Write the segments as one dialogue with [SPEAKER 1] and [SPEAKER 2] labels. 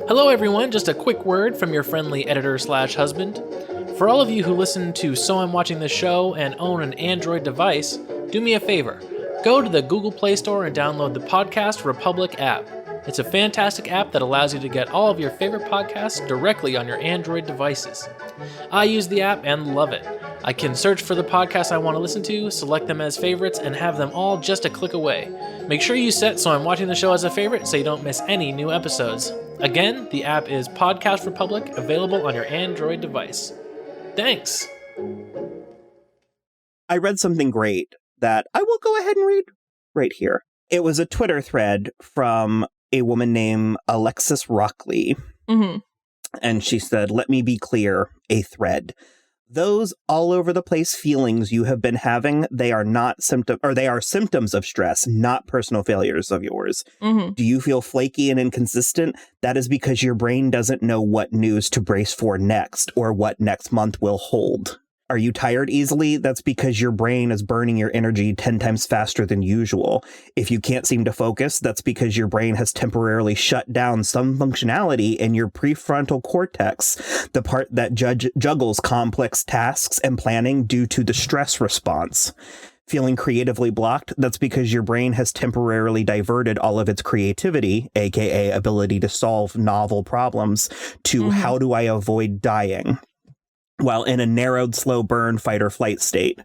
[SPEAKER 1] Hello everyone, just a quick word from your friendly editor/husband. For all of you who listen to So I'm Watching This Show and own an Android device, do me a favor. Go to the Google Play Store and download the Podcast Republic app. It's a fantastic app that allows you to get all of your favorite podcasts directly on your Android devices. I use the app and love it. I can search for the podcasts I want to listen to, select them as favorites, and have them all just a click away. Make sure you set So I'm Watching the Show as a favorite so you don't miss any new episodes. Again, the app is Podcast Republic, available on your Android device. Thanks!
[SPEAKER 2] I read something great that I will go ahead and read right here. It was a Twitter thread from a woman named Alexis Rockley.
[SPEAKER 3] Mm-hmm.
[SPEAKER 2] And she said, "Let me be clear, a thread. Those all over the place feelings you have been having, they are symptoms of stress, not personal failures of yours.
[SPEAKER 3] Mm-hmm.
[SPEAKER 2] Do you feel flaky and inconsistent? That is because your brain doesn't know what news to brace for next or what next month will hold. Are you tired easily? That's because your brain is burning your energy 10 times faster than usual. If you can't seem to focus, that's because your brain has temporarily shut down some functionality in your prefrontal cortex, the part that juggles complex tasks and planning due to the stress response. Feeling creatively blocked, that's because your brain has temporarily diverted all of its creativity, aka ability to solve novel problems, to how do I avoid dying? While in a narrowed, slow burn fight or flight state.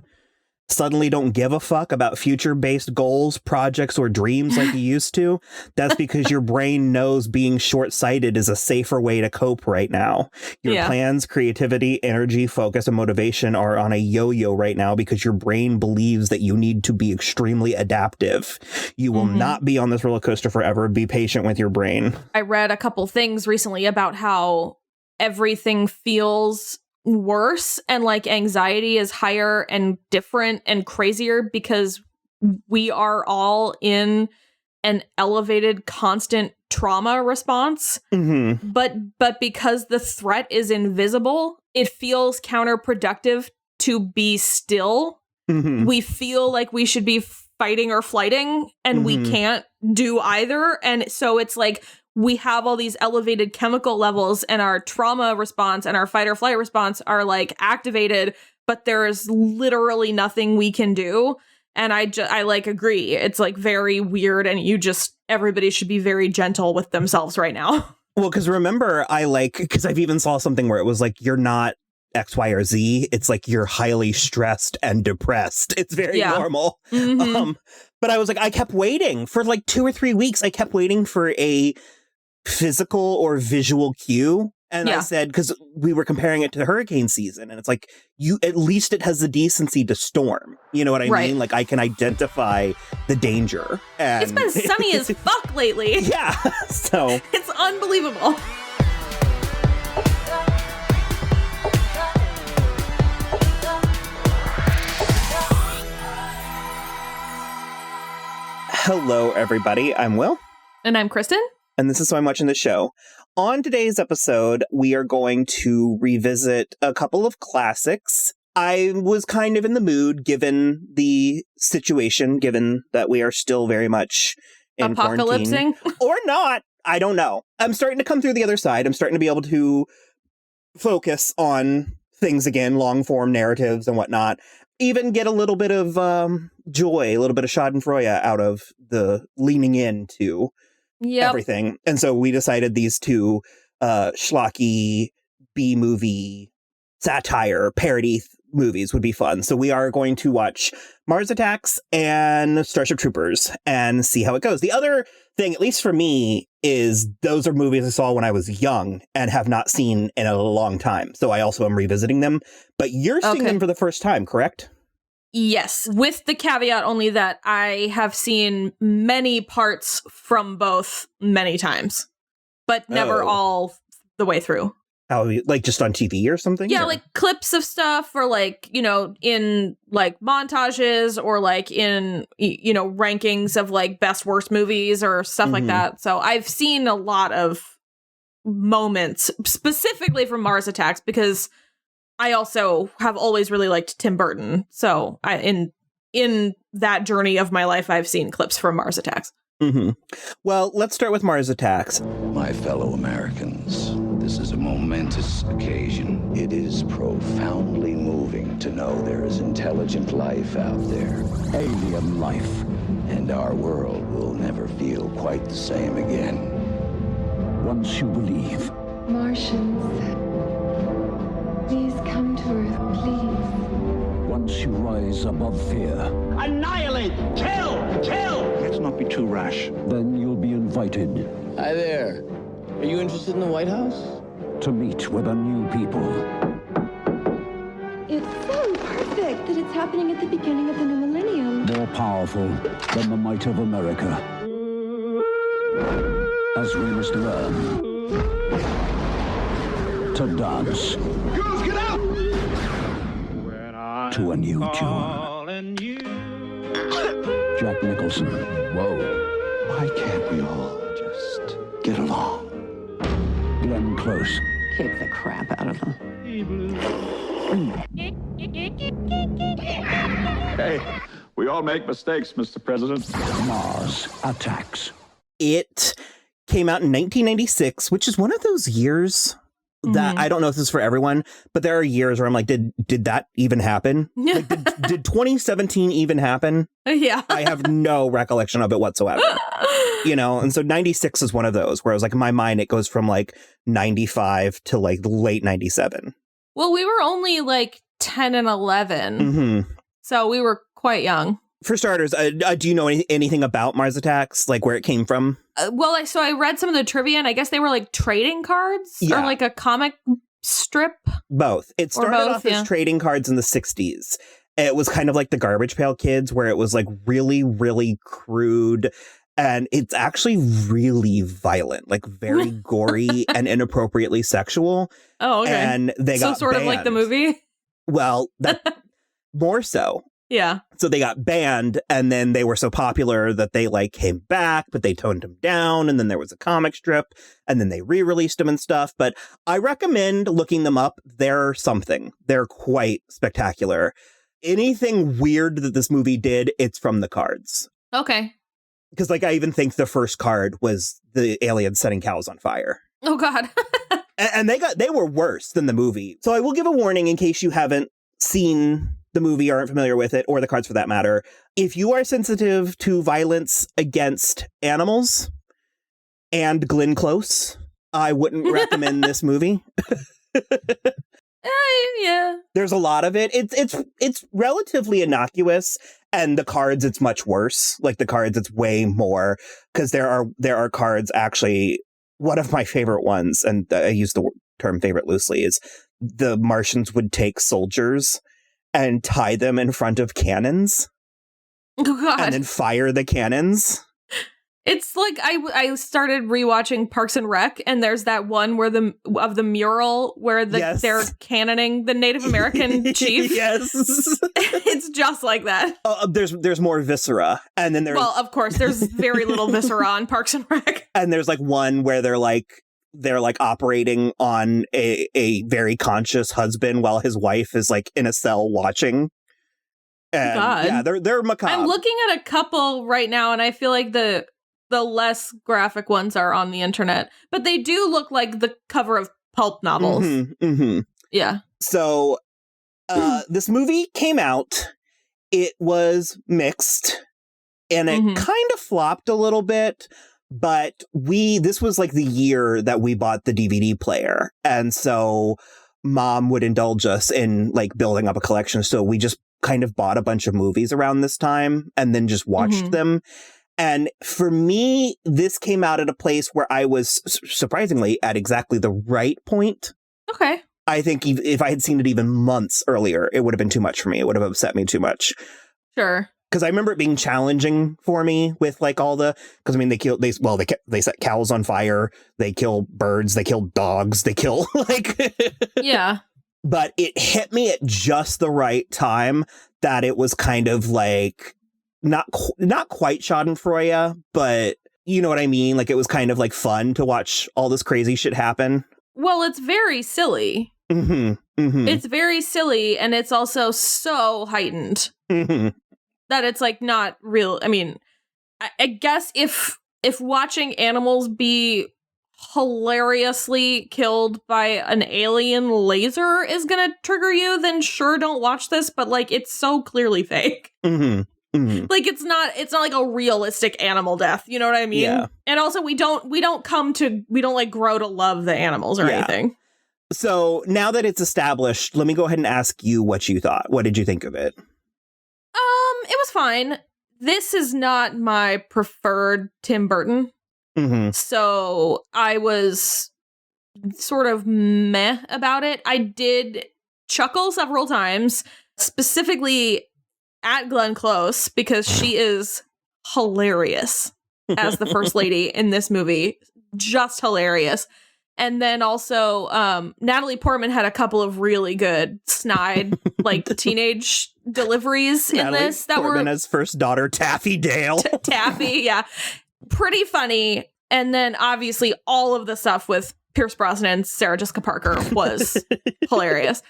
[SPEAKER 2] Suddenly don't give a fuck about future-based goals, projects, or dreams like you used to. That's because your brain knows being short-sighted is a safer way to cope right now. Your plans, creativity, energy, focus, and motivation are on a yo-yo right now because your brain believes that you need to be extremely adaptive. You will not be on this roller coaster forever. Be patient with your brain."
[SPEAKER 3] I read a couple things recently about how everything feels worse and like anxiety is higher and different and crazier because we are all in an elevated constant trauma response. But because the threat is invisible, it feels counterproductive to be still. We feel like we should be fighting or flighting and we can't do either. And so it's like we have all these elevated chemical levels and our trauma response and our fight or flight response are like activated, but there is literally nothing we can do. And I like agree. It's like very weird and everybody should be very gentle with themselves right now.
[SPEAKER 2] Well, because remember, because I've even saw something where it was like, you're not X, Y, or Z. It's like you're highly stressed and depressed. It's very normal. But I was like, I kept waiting for like 2 or 3 weeks. I kept waiting for a physical or visual cue. And I said, because we were comparing it to the hurricane season, and it's like, at least it has the decency to storm. You know what I mean? Like, I can identify the danger. And
[SPEAKER 3] it's been sunny as fuck lately.
[SPEAKER 2] Yeah. So
[SPEAKER 3] it's unbelievable.
[SPEAKER 2] hello, everybody. I'm Will.
[SPEAKER 3] And I'm Kristen.
[SPEAKER 2] And this is So I'm Watching the Show. On today's episode, we are going to revisit a couple of classics. I was kind of in the mood, given the situation, given that we are still very much in quarantine. Or not. I don't know. I'm starting to come through the other side. I'm starting to be able to focus on things again, long-form narratives and whatnot. Even get a little bit of joy, a little bit of schadenfreude out of the leaning into everything. And so we decided these two schlocky B-movie satire parody movies would be fun. So we are going to watch Mars Attacks and Starship Troopers and see how it goes. The other thing, at least for me, is those are movies I saw when I was young and have not seen in a long time. So I also am revisiting them. But you're seeing them for the first time, correct?
[SPEAKER 3] Yes, with the caveat only that I have seen many parts from both many times, but never all the way through.
[SPEAKER 2] How, like just on TV or something?
[SPEAKER 3] Yeah,
[SPEAKER 2] or?
[SPEAKER 3] like clips of stuff or like, you know, in like montages or like in, you know, rankings of like best worst movies or stuff like that. So I've seen a lot of moments specifically from Mars Attacks because I also have always really liked Tim Burton. So in that journey of my life, I've seen clips from Mars Attacks.
[SPEAKER 2] Well, let's start with Mars Attacks.
[SPEAKER 4] My fellow Americans, this is a momentous occasion. It is profoundly moving to know there is intelligent life out there. Alien life. And our world will never feel quite the same again. Once you believe.
[SPEAKER 5] Martians, please come to Earth, please.
[SPEAKER 4] Once you rise above fear.
[SPEAKER 6] Annihilate! Kill! Kill!
[SPEAKER 4] Let's not be too rash. Then you'll be invited.
[SPEAKER 7] Hi there. Are you interested in the White House?
[SPEAKER 4] To meet with a new people.
[SPEAKER 5] It's so perfect that it's happening at the beginning of the new millennium.
[SPEAKER 4] More powerful than the might of America. As we must learn to dance.
[SPEAKER 6] Girls, get out!
[SPEAKER 4] To a new tune. Jack Nicholson. Whoa. Why can't we all just get along? Glenn Close.
[SPEAKER 8] Kick the crap out of them.
[SPEAKER 9] Hey, we all make mistakes, Mr. President.
[SPEAKER 4] Mars Attacks.
[SPEAKER 2] It came out in 1996, which is one of those years that I don't know if this is for everyone, but there are years where I'm like, did that even happen? Like, did 2017 even happen?
[SPEAKER 3] Yeah.
[SPEAKER 2] I have no recollection of it whatsoever. You know, and so 96 is one of those where I was like, in my mind, it goes from like 95 to like late 97.
[SPEAKER 3] Well, we were only like 10 and 11. So we were quite young.
[SPEAKER 2] For starters, do you know anything about Mars Attacks, like where it came from?
[SPEAKER 3] So I read some of the trivia, and I guess they were like trading cards or like a comic strip.
[SPEAKER 2] Both. It started off as trading cards in the 60s. It was kind of like the Garbage Pail Kids, where it was like really, really crude. And it's actually really violent, like very gory and inappropriately sexual.
[SPEAKER 3] Oh, okay.
[SPEAKER 2] And they got
[SPEAKER 3] sort
[SPEAKER 2] banned.
[SPEAKER 3] of like the movie?
[SPEAKER 2] Well, that more so.
[SPEAKER 3] Yeah.
[SPEAKER 2] So they got banned, and then they were so popular that they like came back, but they toned them down, and then there was a comic strip, and then they re-released them and stuff. But I recommend looking them up. They're something. They're quite spectacular. Anything weird that this movie did, it's from the cards.
[SPEAKER 3] Okay.
[SPEAKER 2] Because like I even think the first card was the aliens setting cows on fire.
[SPEAKER 3] Oh God.
[SPEAKER 2] And they were worse than the movie. So I will give a warning in case you haven't seen the movie or aren't familiar with it, or the cards for that matter. If you are sensitive to violence against animals and Glenn Close, I wouldn't recommend this movie.
[SPEAKER 3] Yeah.
[SPEAKER 2] There's a lot of it. It's relatively innocuous, and the cards, it's much worse. Like the cards, it's way more, because there are cards actually. One of my favorite ones, and I use the term favorite loosely, is the Martians would take soldiers and tie them in front of cannons.
[SPEAKER 3] Oh God.
[SPEAKER 2] And then fire the cannons.
[SPEAKER 3] It's like I started rewatching Parks and Rec, and there's that one where the mural where they're cannoning the Native American chief.
[SPEAKER 2] Yes.
[SPEAKER 3] It's just like that.
[SPEAKER 2] There's more viscera, and then there's
[SPEAKER 3] of course there's very little viscera on Parks and Rec.
[SPEAKER 2] And there's like one where they're like operating on a very conscious husband while his wife is like in a cell watching. And
[SPEAKER 3] God.
[SPEAKER 2] Yeah, they're macabre.
[SPEAKER 3] I'm looking at a couple right now, and I feel like the less graphic ones are on the internet, but they do look like the cover of pulp novels. Yeah.
[SPEAKER 2] So this movie came out. It was mixed, and it kind of flopped a little bit. But this was like the year that we bought the DVD player. And so Mom would indulge us in like building up a collection. So we just kind of bought a bunch of movies around this time and then just watched them. And for me, this came out at a place where I was surprisingly at exactly the right point.
[SPEAKER 3] Okay.
[SPEAKER 2] I think if I had seen it even months earlier, it would have been too much for me. It would have upset me too much.
[SPEAKER 3] Sure.
[SPEAKER 2] Because I remember it being challenging for me with like all because I mean, they set cows on fire, they kill birds, they kill dogs, they kill like,
[SPEAKER 3] yeah.
[SPEAKER 2] But it hit me at just the right time that it was kind of like not quite Schadenfreude, but you know what I mean? Like it was kind of like fun to watch all this crazy shit happen.
[SPEAKER 3] Well, it's very silly. It's very silly, and it's also so heightened. That it's like not real. I mean, I guess if watching animals be hilariously killed by an alien laser is gonna trigger you, then sure, don't watch this. But like, it's so clearly fake.
[SPEAKER 2] Mm-hmm. Mm-hmm.
[SPEAKER 3] Like, it's not like a realistic animal death. You know what I mean?
[SPEAKER 2] Yeah.
[SPEAKER 3] And also, we don't like grow to love the animals or anything.
[SPEAKER 2] So now that it's established, let me go ahead and ask you what you thought. What did you think of it?
[SPEAKER 3] It was fine. This is not my preferred Tim Burton.
[SPEAKER 2] Mm-hmm.
[SPEAKER 3] So I was sort of meh about it. I did chuckle several times, specifically at Glenn Close, because she is hilarious as the first lady in this movie. Just hilarious. And then also, Natalie Portman had a couple of really good snide, like, teenage deliveries in
[SPEAKER 2] Natalie
[SPEAKER 3] this that
[SPEAKER 2] Portman
[SPEAKER 3] were
[SPEAKER 2] as first daughter Taffy Dale.
[SPEAKER 3] Taffy, yeah, pretty funny. And then obviously all of the stuff with Pierce Brosnan and Sarah Jessica Parker was hilarious.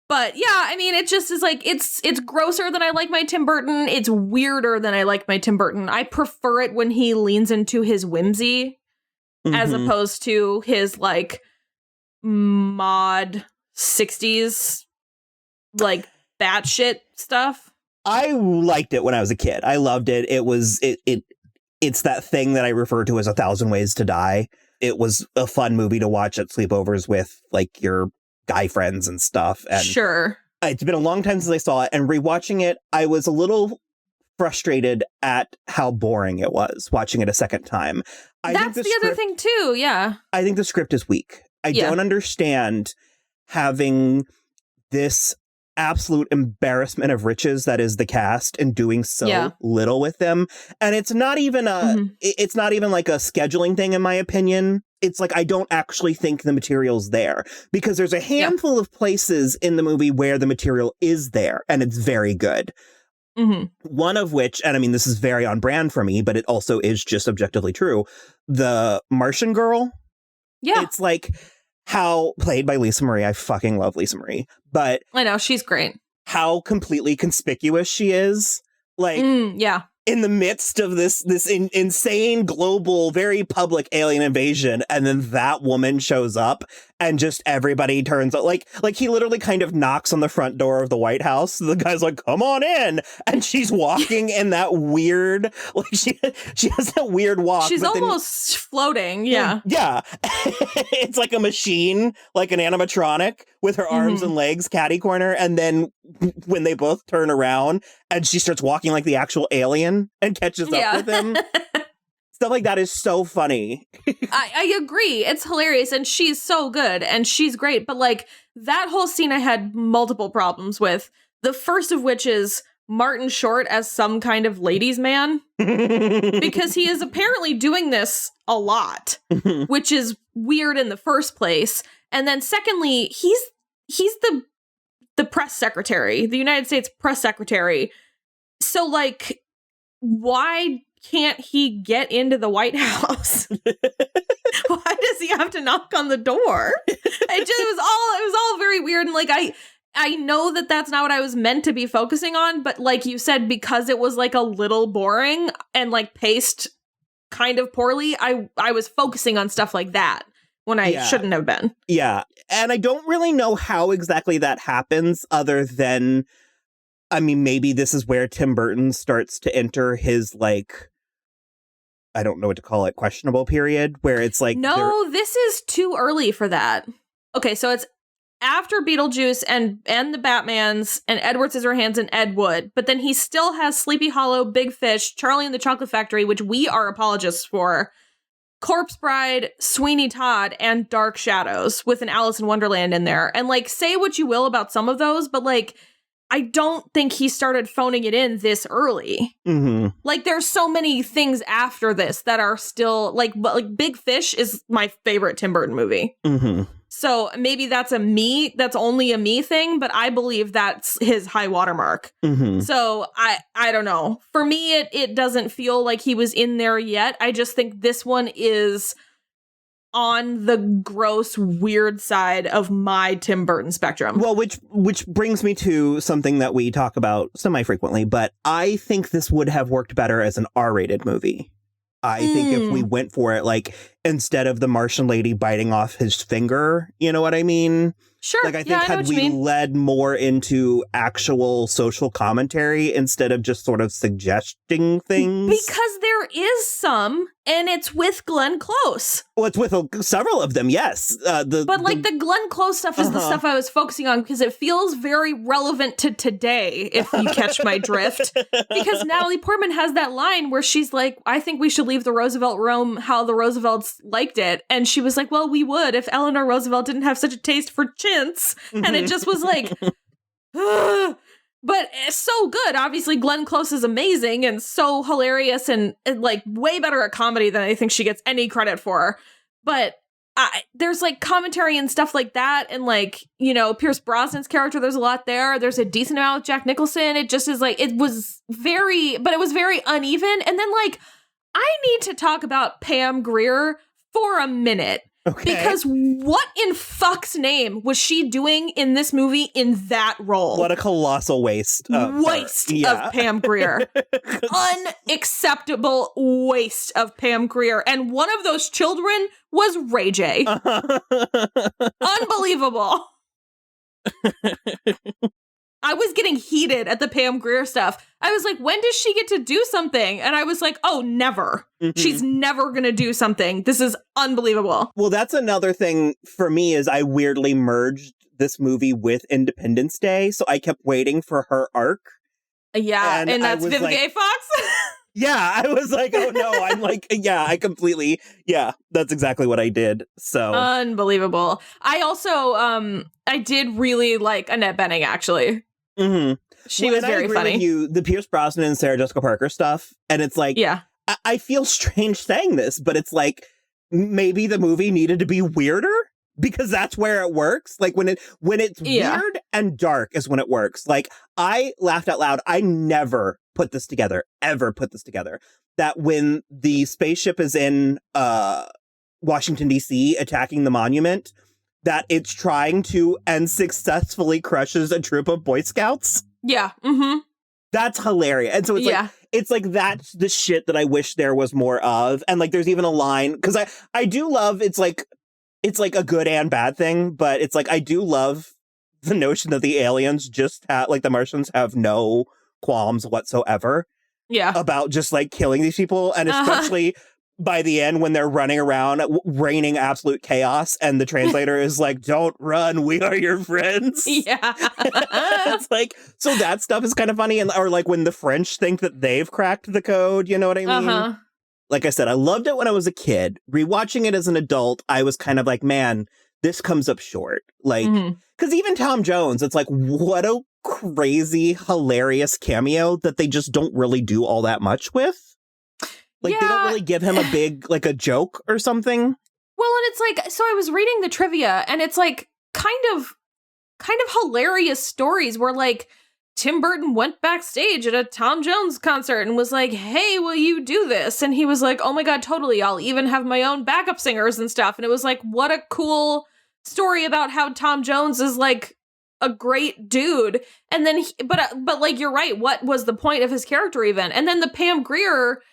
[SPEAKER 3] But yeah, I mean, it just is like, it's grosser than I like my Tim Burton. It's weirder than I like my Tim Burton. I prefer it when he leans into his whimsy as opposed to his like mod 60s like batshit stuff.
[SPEAKER 2] I liked it when I was a kid. I loved it. It's that thing that I refer to as 1,000 Ways to Die. It was a fun movie to watch at sleepovers with like your guy friends and stuff. And
[SPEAKER 3] sure.
[SPEAKER 2] It's been a long time since I saw it, and rewatching it, I was a little frustrated at how boring it was watching it a second time.
[SPEAKER 3] That's the other thing too, yeah.
[SPEAKER 2] I think the script is weak. I don't understand having this absolute embarrassment of riches that is the cast and doing so little with them. And it's not even it's not even like a scheduling thing, in my opinion. It's like, I don't actually think the material's there, because there's a handful of places in the movie where the material is there and it's very good. One of which, and I mean, this is very on brand for me, but it also is just objectively true. The Martian girl. Yeah. It's like how, played by Lisa Marie. I fucking love Lisa Marie, but
[SPEAKER 3] I know, she's great.
[SPEAKER 2] How completely conspicuous she is. Like, in the midst of this insane global, very public alien invasion, and then that woman shows up and just everybody turns out like he literally kind of knocks on the front door of the White House. The guy's like, "Come on in," and she's walking in that weird, like she has that weird walk.
[SPEAKER 3] She's almost floating. Yeah.
[SPEAKER 2] It's like a machine, like an animatronic with her arms and legs catty corner, and then when they both turn around and she starts walking like the actual alien and catches up with him. Stuff like that is so funny.
[SPEAKER 3] I agree. It's hilarious. And she's so good and she's great. But like, that whole scene I had multiple problems with. The first of which is Martin Short as some kind of ladies' man. Because he is apparently doing this a lot, which is weird in the first place. And then secondly, he's the press secretary, the United States press secretary. So like, why can't he get into the White House? Why does he have to knock on the door? It was all very weird. And like, I know that that's not what I was meant to be focusing on, but like you said, because it was like a little boring and like paced kind of poorly, I was focusing on stuff like that when I shouldn't have been.
[SPEAKER 2] Yeah. And I don't really know how exactly that happens, other than, I mean, maybe this is where Tim Burton starts to enter his, like, I don't know what to call it, questionable period, where it's like...
[SPEAKER 3] No, this is too early for that. Okay, so it's after Beetlejuice and the Batmans and Edward Scissorhands and Ed Wood, but then he still has Sleepy Hollow, Big Fish, Charlie and the Chocolate Factory, which we are apologists for, Corpse Bride, Sweeney Todd, and Dark Shadows with an Alice in Wonderland in there. And like, say what you will about some of those, but like, I don't think he started phoning it in this early. Like, there's so many things after this that are still like Big Fish is my favorite Tim Burton movie. So maybe that's only a me thing, but I believe that's his high watermark. So I don't know. For me, it doesn't feel like he was in there yet. I just think this one is on the gross, weird side of my Tim Burton spectrum.
[SPEAKER 2] Well, which brings me to something that we talk about semi-frequently, but I think this would have worked better as an R-rated movie. I think if we went for it, like, instead of the Martian lady biting off his finger, you know what I mean?
[SPEAKER 3] Sure.
[SPEAKER 2] Like, I think had we led more into actual social commentary instead of just sort of suggesting things.
[SPEAKER 3] Because there is some, and it's with Glenn Close.
[SPEAKER 2] Well, it's with several of them, yes. But
[SPEAKER 3] the Glenn Close stuff is the stuff I was focusing on because it feels very relevant to today, if you catch my drift. Because Natalie Portman has that line where she's like, I think we should leave the Roosevelt room how the Roosevelts liked it. And she was like, well, we would if Eleanor Roosevelt didn't have such a taste for chintz. And it just was like, but it's so good. Obviously, Glenn Close is amazing and so hilarious and like way better at comedy than I think she gets any credit for. But there's like commentary and stuff like that. And like, you know, Pierce Brosnan's character, there's a lot there. There's a decent amount with Jack Nicholson. It just is like, it was very uneven. And then like, I need to talk about Pam Grier for a minute. Okay. Because what in fuck's name was she doing in this movie in that role?
[SPEAKER 2] What a colossal waste.
[SPEAKER 3] Of Pam Grier. Unacceptable waste of Pam Grier. And one of those children was Ray J. Unbelievable. I was getting heated at the Pam Grier stuff. I was like, when does she get to do something? And I was like, oh, never. Mm-hmm. She's never going to do something. This is unbelievable.
[SPEAKER 2] Well, that's another thing for me is I weirdly merged this movie with Independence Day. So I kept waiting for her arc.
[SPEAKER 3] Yeah, and that's Vivica A. Fox?
[SPEAKER 2] Yeah, I was like, oh no, I'm like, that's exactly what I did. So
[SPEAKER 3] unbelievable. I also, I did really like Annette Bening, actually.
[SPEAKER 2] Mm-hmm.
[SPEAKER 3] She was very funny.
[SPEAKER 2] With you, the Pierce Brosnan and Sarah Jessica Parker stuff, and it's like,
[SPEAKER 3] yeah,
[SPEAKER 2] I feel strange saying this, but it's like maybe the movie needed to be weirder because that's where it works. Like when it's weird and dark is when it works. Like I laughed out loud. I never put this together, that when the spaceship is in Washington, D.C. attacking the monument, that it's trying to and successfully crushes a troop of Boy Scouts.
[SPEAKER 3] Yeah. Mm-hmm.
[SPEAKER 2] That's hilarious. And so it's like that's the shit that I wish there was more of. And like there's even a line, because I do love it's like a good and bad thing, but it's like I do love the notion that the aliens just like the Martians have no qualms whatsoever.
[SPEAKER 3] Yeah.
[SPEAKER 2] About just like killing these people, and especially by the end when they're running around raining absolute chaos and the translator is like, don't run, we are your friends.
[SPEAKER 3] Yeah.
[SPEAKER 2] It's like, so that stuff is kind of funny. And or like when the French think that they've cracked the code, you know what I mean? Like I said, I loved it when I was a kid. Rewatching it as an adult, I was kind of like, man, this comes up short. Like, because even Tom Jones, it's like, what a crazy, hilarious cameo that they just don't really do all that much with. Like, they don't really give him a big, like, a joke or something.
[SPEAKER 3] Well, and it's like, so I was reading the trivia, and it's like kind of hilarious stories where, like, Tim Burton went backstage at a Tom Jones concert and was like, hey, will you do this? And he was like, oh my God, totally. I'll even have my own backup singers and stuff. And it was like, what a cool story about how Tom Jones is, like, a great dude. And then, but like, you're right. What was the point of his character even? And then the Pam Grier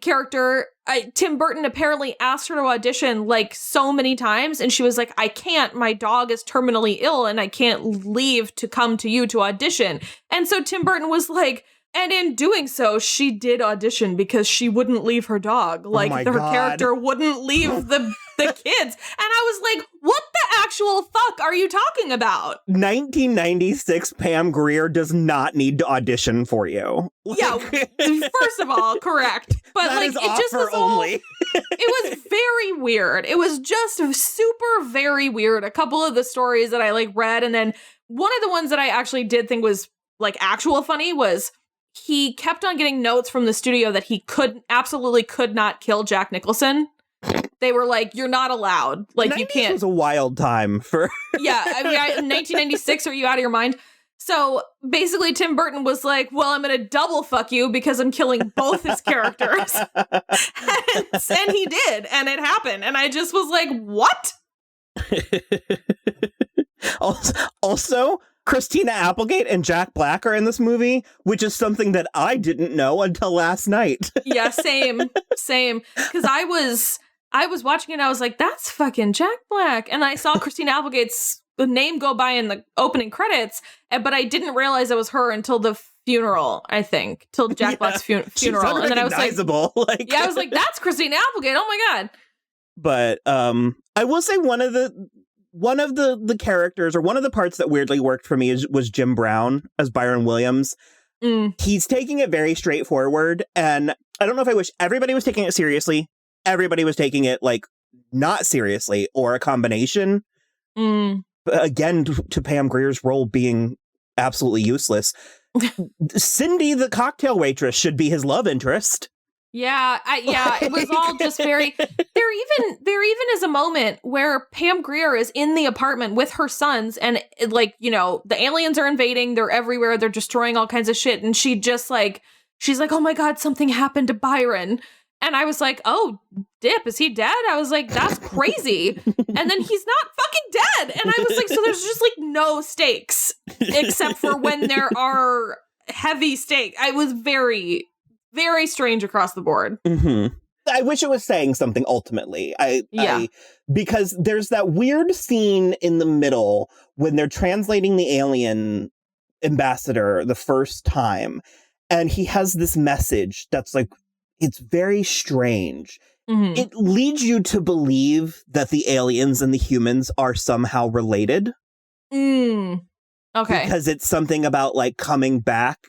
[SPEAKER 3] character, Tim Burton apparently asked her to audition like so many times, and she was like, I can't, my dog is terminally ill and I can't leave to come to you to audition. And so Tim Burton was like, and in doing so, she did audition because she wouldn't leave her dog. Like, her character wouldn't leave the kids. And I was like, what the actual fuck are you talking about?
[SPEAKER 2] 1996 Pam Grier does not need to audition for you.
[SPEAKER 3] Yeah, first of all, correct. But like, it just was only. It was very weird. It was just super very weird. A couple of the stories that I like read, and then one of the ones that I actually did think was like actual funny was he kept on getting notes from the studio that he absolutely could not kill Jack Nicholson. They were like, you're not allowed. Like, you can't.
[SPEAKER 2] It was a wild time for.
[SPEAKER 3] Yeah. I mean, in 1996, are you out of your mind? So basically, Tim Burton was like, well, I'm going to double fuck you because I'm killing both his characters. And happens. And he did. And it happened. And I just was like, what?
[SPEAKER 2] Also, Christina Applegate and Jack Black are in this movie, which is something that I didn't know until last night.
[SPEAKER 3] Yeah, same. Because I was watching it and I was like, that's fucking Jack Black. And I saw Christina Applegate's name go by in the opening credits, but I didn't realize it was her until the funeral, I think. Till Jack Black's funeral. And then I was like, I was like, that's Christina Applegate. Oh my God.
[SPEAKER 2] But I will say one of the characters, or one of the parts that weirdly worked for me was Jim Brown as Byron Williams. He's taking it very straightforward, and I don't know if I wish everybody was taking it seriously. Everybody was taking it like not seriously, or a combination. Again, to Pam Grier's role being absolutely useless. Cindy, the cocktail waitress, should be his love interest.
[SPEAKER 3] Yeah, it was all just very. There even is a moment where Pam Grier is in the apartment with her sons, and the aliens are invading. They're everywhere. They're destroying all kinds of shit, and she's like, oh my God, something happened to Byron. And I was like, oh, dip, is he dead? I was like, that's crazy. And then he's not fucking dead. And I was like, so there's just like no stakes except for when there are heavy stakes. I was very, very strange across the board.
[SPEAKER 2] Mm-hmm. I wish it was saying something ultimately. Because there's that weird scene in the middle when they're translating the alien ambassador the first time. And he has this message that's like, it's very strange. Mm-hmm. It leads you to believe that the aliens and the humans are somehow related.
[SPEAKER 3] Okay.
[SPEAKER 2] Because it's something about like coming back.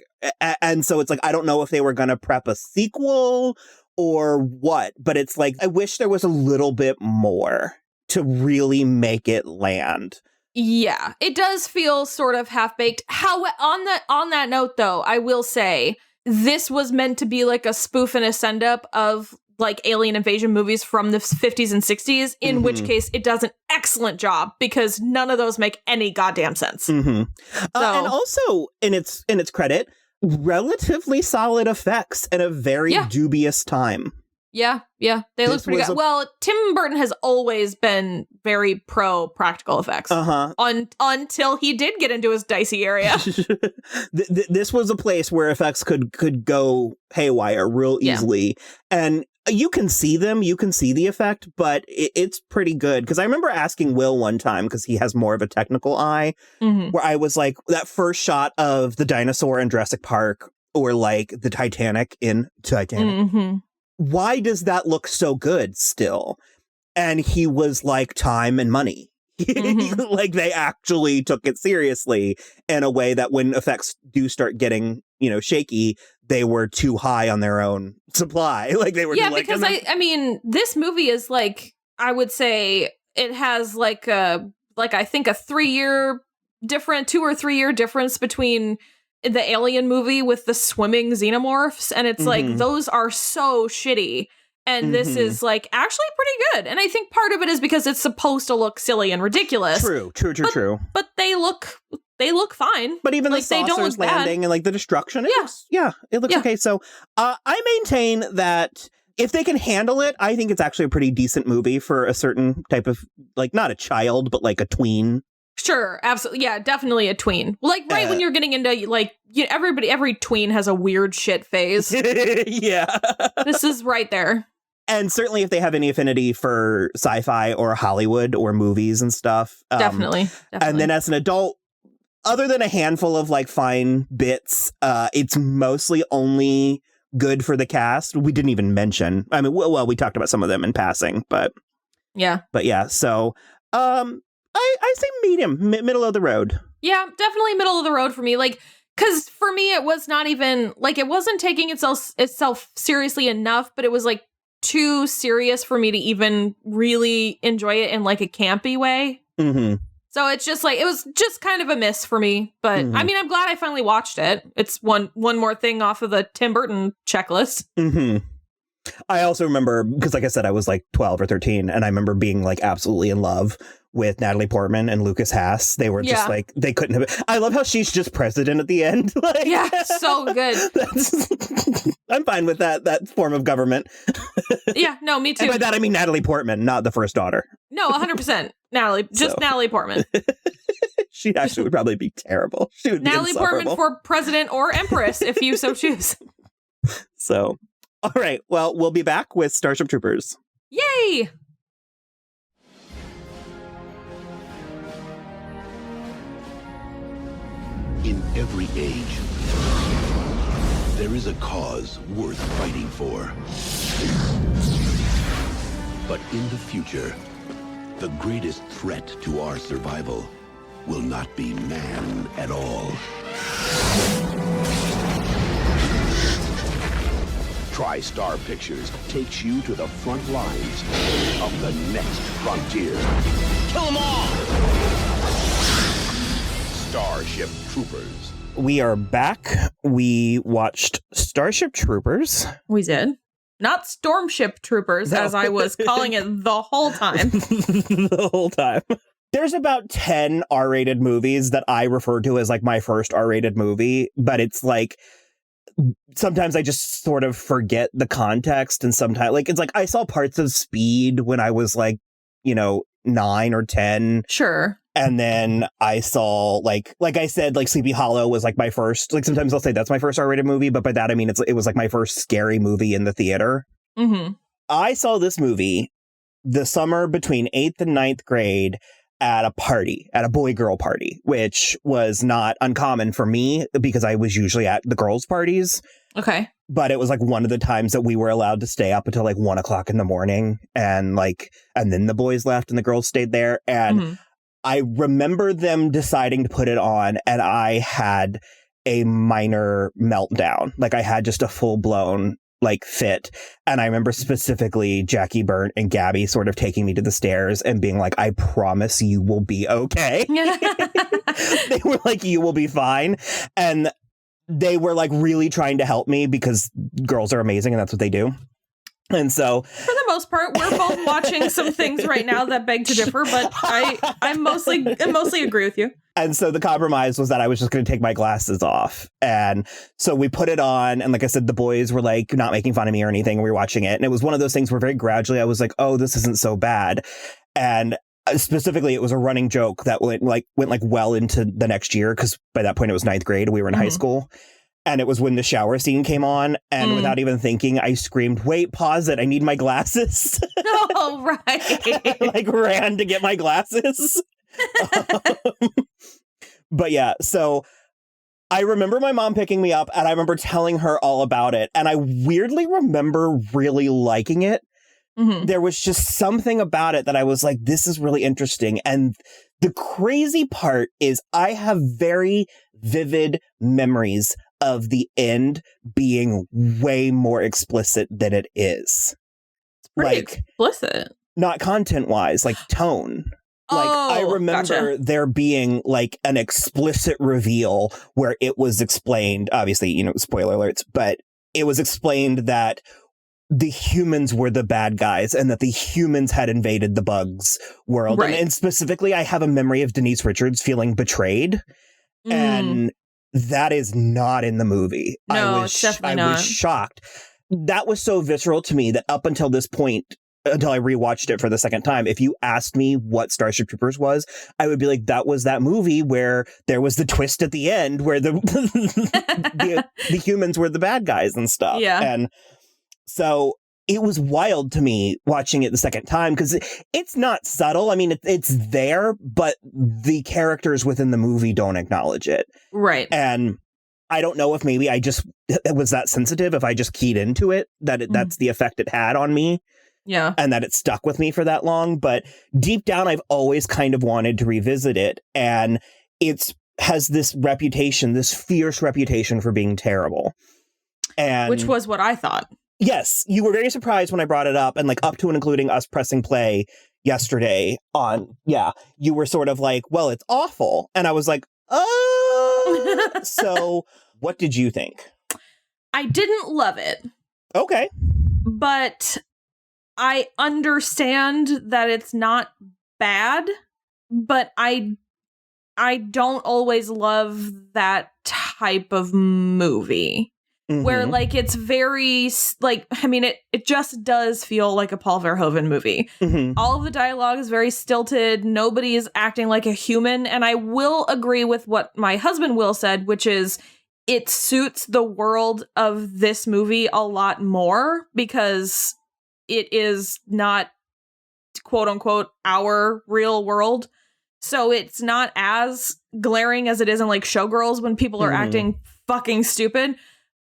[SPEAKER 2] And so it's like, I don't know if they were going to prep a sequel or what, but it's like, I wish there was a little bit more to really make it land.
[SPEAKER 3] Yeah, it does feel sort of half-baked. How on that note, though, I will say this was meant to be like a spoof and a send-up of like alien invasion movies from the 50s and 60s, in which case it does an excellent job because none of those make any goddamn sense.
[SPEAKER 2] And also, in its credit, relatively solid effects in a very dubious time.
[SPEAKER 3] Yeah, they look pretty good. Well, Tim Burton has always been very pro practical effects. Until he did get into his dicey area.
[SPEAKER 2] This was a place where effects could go haywire real easily. And you can see them, you can see the effect, but it's pretty good. Because I remember asking Will one time, because he has more of a technical eye, where I was like, that first shot of the dinosaur in Jurassic Park, or like the Titanic in Titanic. Why does that look so good still? And he was like, time and money. Like they actually took it seriously in a way that when effects do start getting, shaky, they were too high on their own supply. Like they were.
[SPEAKER 3] Yeah, because I mean, this movie is like, I would say it has I think a 2 or 3 year difference between the Alien movie with the swimming xenomorphs, and it's like those are so shitty, and this is like actually pretty good. And I think part of it is because it's supposed to look silly and ridiculous. True. But they look fine.
[SPEAKER 2] But even like, the saucers landing and like the destruction, it looks okay. So I maintain that if they can handle it, I think it's actually a pretty decent movie for a certain type of, like, not a child, but like a tween.
[SPEAKER 3] Sure, absolutely. Yeah, definitely a tween. Like when you're getting into like every tween has a weird shit phase.
[SPEAKER 2] Yeah.
[SPEAKER 3] This is right there.
[SPEAKER 2] And certainly if they have any affinity for sci-fi or Hollywood or movies and stuff.
[SPEAKER 3] Definitely.
[SPEAKER 2] And then as an adult, other than a handful of like fine bits, it's mostly only good for the cast. We didn't even mention. I mean, well, we talked about some of them in passing, but
[SPEAKER 3] yeah.
[SPEAKER 2] So, I say medium, middle of the road.
[SPEAKER 3] Yeah, definitely middle of the road for me. Like, because for me, it was not even like it wasn't taking itself seriously enough, but it was like too serious for me to even really enjoy it in like a campy way. So it's just like it was just kind of a miss for me. But I mean, I'm glad I finally watched it. It's one more thing off of the Tim Burton checklist.
[SPEAKER 2] I also remember, because like I said, I was like 12 or 13, and I remember being like absolutely in love with Natalie Portman and Lucas Haas. They were just like, they couldn't have. I love how she's just president at the end. Like,
[SPEAKER 3] yeah, so good.
[SPEAKER 2] I'm fine with that form of government.
[SPEAKER 3] Yeah, no, me too.
[SPEAKER 2] And by that, I mean Natalie Portman, not the first daughter.
[SPEAKER 3] No, 100%. Natalie, just Natalie Portman.
[SPEAKER 2] She actually would probably be terrible. She would
[SPEAKER 3] Natalie
[SPEAKER 2] be
[SPEAKER 3] Portman for president or empress, if you so choose.
[SPEAKER 2] So, all right. Well, we'll be back with Starship Troopers.
[SPEAKER 3] Yay!
[SPEAKER 10] In every age, there is a cause worth fighting for. But in the future, the greatest threat to our survival will not be man at all. TriStar Pictures takes you to the front lines of the next frontier. Kill them all! Starship Troopers.
[SPEAKER 2] We are back. We watched Starship Troopers.
[SPEAKER 3] We did. Not Stormship Troopers, as I was calling it the whole time.
[SPEAKER 2] The whole time. There's about 10 R-rated movies that I refer to as like my first R-rated movie, but it's like sometimes I just sort of forget the context, and sometimes like it's like I saw parts of Speed when I was like, 9 or 10.
[SPEAKER 3] Sure.
[SPEAKER 2] And then I saw like I said, like Sleepy Hollow was like my first, like sometimes I'll say that's my first R-rated movie, but by that I mean it was like my first scary movie in the theater.
[SPEAKER 3] Mm-hmm.
[SPEAKER 2] I saw this movie the summer between 8th and 9th grade at a boy-girl party, which was not uncommon for me because I was usually at the girls' parties.
[SPEAKER 3] Okay.
[SPEAKER 2] But it was like one of the times that we were allowed to stay up until like 1 o'clock in the morning, and then the boys left and the girls stayed there. And I remember them deciding to put it on, and I had a minor meltdown. Like I had just a full-blown fit. And I remember specifically Jackie Burnt and Gabby sort of taking me to the stairs and being like, I promise you will be okay. They were like, you will be fine. And they were like really trying to help me because girls are amazing and that's what they do. And so
[SPEAKER 3] for the most part, we're both watching some things right now that beg to differ, but I mostly agree with you.
[SPEAKER 2] And so the compromise was that I was just going to take my glasses off. And so we put it on. And like I said, the boys were like not making fun of me or anything. We were watching it. And it was one of those things where very gradually I was like, oh, this isn't so bad. And specifically, it was a running joke that went well into the next year. Because by that point, it was 9th grade. We were in high school. And it was when the shower scene came on. And without even thinking, I screamed, wait, pause it. I need my glasses.
[SPEAKER 3] Oh, right.
[SPEAKER 2] I ran to get my glasses. But yeah, so I remember my mom picking me up and I remember telling her all about it. And I weirdly remember really liking it. Mm-hmm. There was just something about it that I was like, this is really interesting. And the crazy part is I have very vivid memories of the end being way more explicit than it is.
[SPEAKER 3] It's pretty explicit.
[SPEAKER 2] Not content-wise, like tone. I remember there being like an explicit reveal where it was explained, obviously, spoiler alerts, but it was explained that the humans were the bad guys and that the humans had invaded the bugs world. Right. And specifically, I have a memory of Denise Richards feeling betrayed. And that is not in the movie.
[SPEAKER 3] No, it's definitely not.
[SPEAKER 2] I was shocked. That was so visceral to me that up until this point, until I rewatched it for the second time, if you asked me what Starship Troopers was, I would be like, that was that movie where there was the twist at the end where the humans were the bad guys and stuff.
[SPEAKER 3] Yeah.
[SPEAKER 2] And so it was wild to me watching it the second time because it's not subtle. I mean, it's there, but the characters within the movie don't acknowledge it.
[SPEAKER 3] Right.
[SPEAKER 2] And I don't know if maybe I just was that sensitive, if I just keyed into it, that's the effect it had on me.
[SPEAKER 3] Yeah.
[SPEAKER 2] And that it stuck with me for that long. But deep down, I've always kind of wanted to revisit it. And it has this reputation, this fierce reputation for being terrible. And
[SPEAKER 3] which was what I thought.
[SPEAKER 2] Yes. You were very surprised when I brought it up, and like up to and including us pressing play yesterday on, you were sort of like, well, it's awful. And I was like, oh. So what did you think?
[SPEAKER 3] I didn't love it.
[SPEAKER 2] Okay.
[SPEAKER 3] but I understand that it's not bad, but I don't always love that type of movie. Where, like, it's very, like, I mean, it just does feel like a Paul Verhoeven movie. All of the dialogue is very stilted. Nobody is acting like a human. And I will agree with what my husband Will said, which is it suits the world of this movie a lot more because it is not, quote unquote, our real world. So it's not as glaring as it is in, like, Showgirls when people are acting fucking stupid.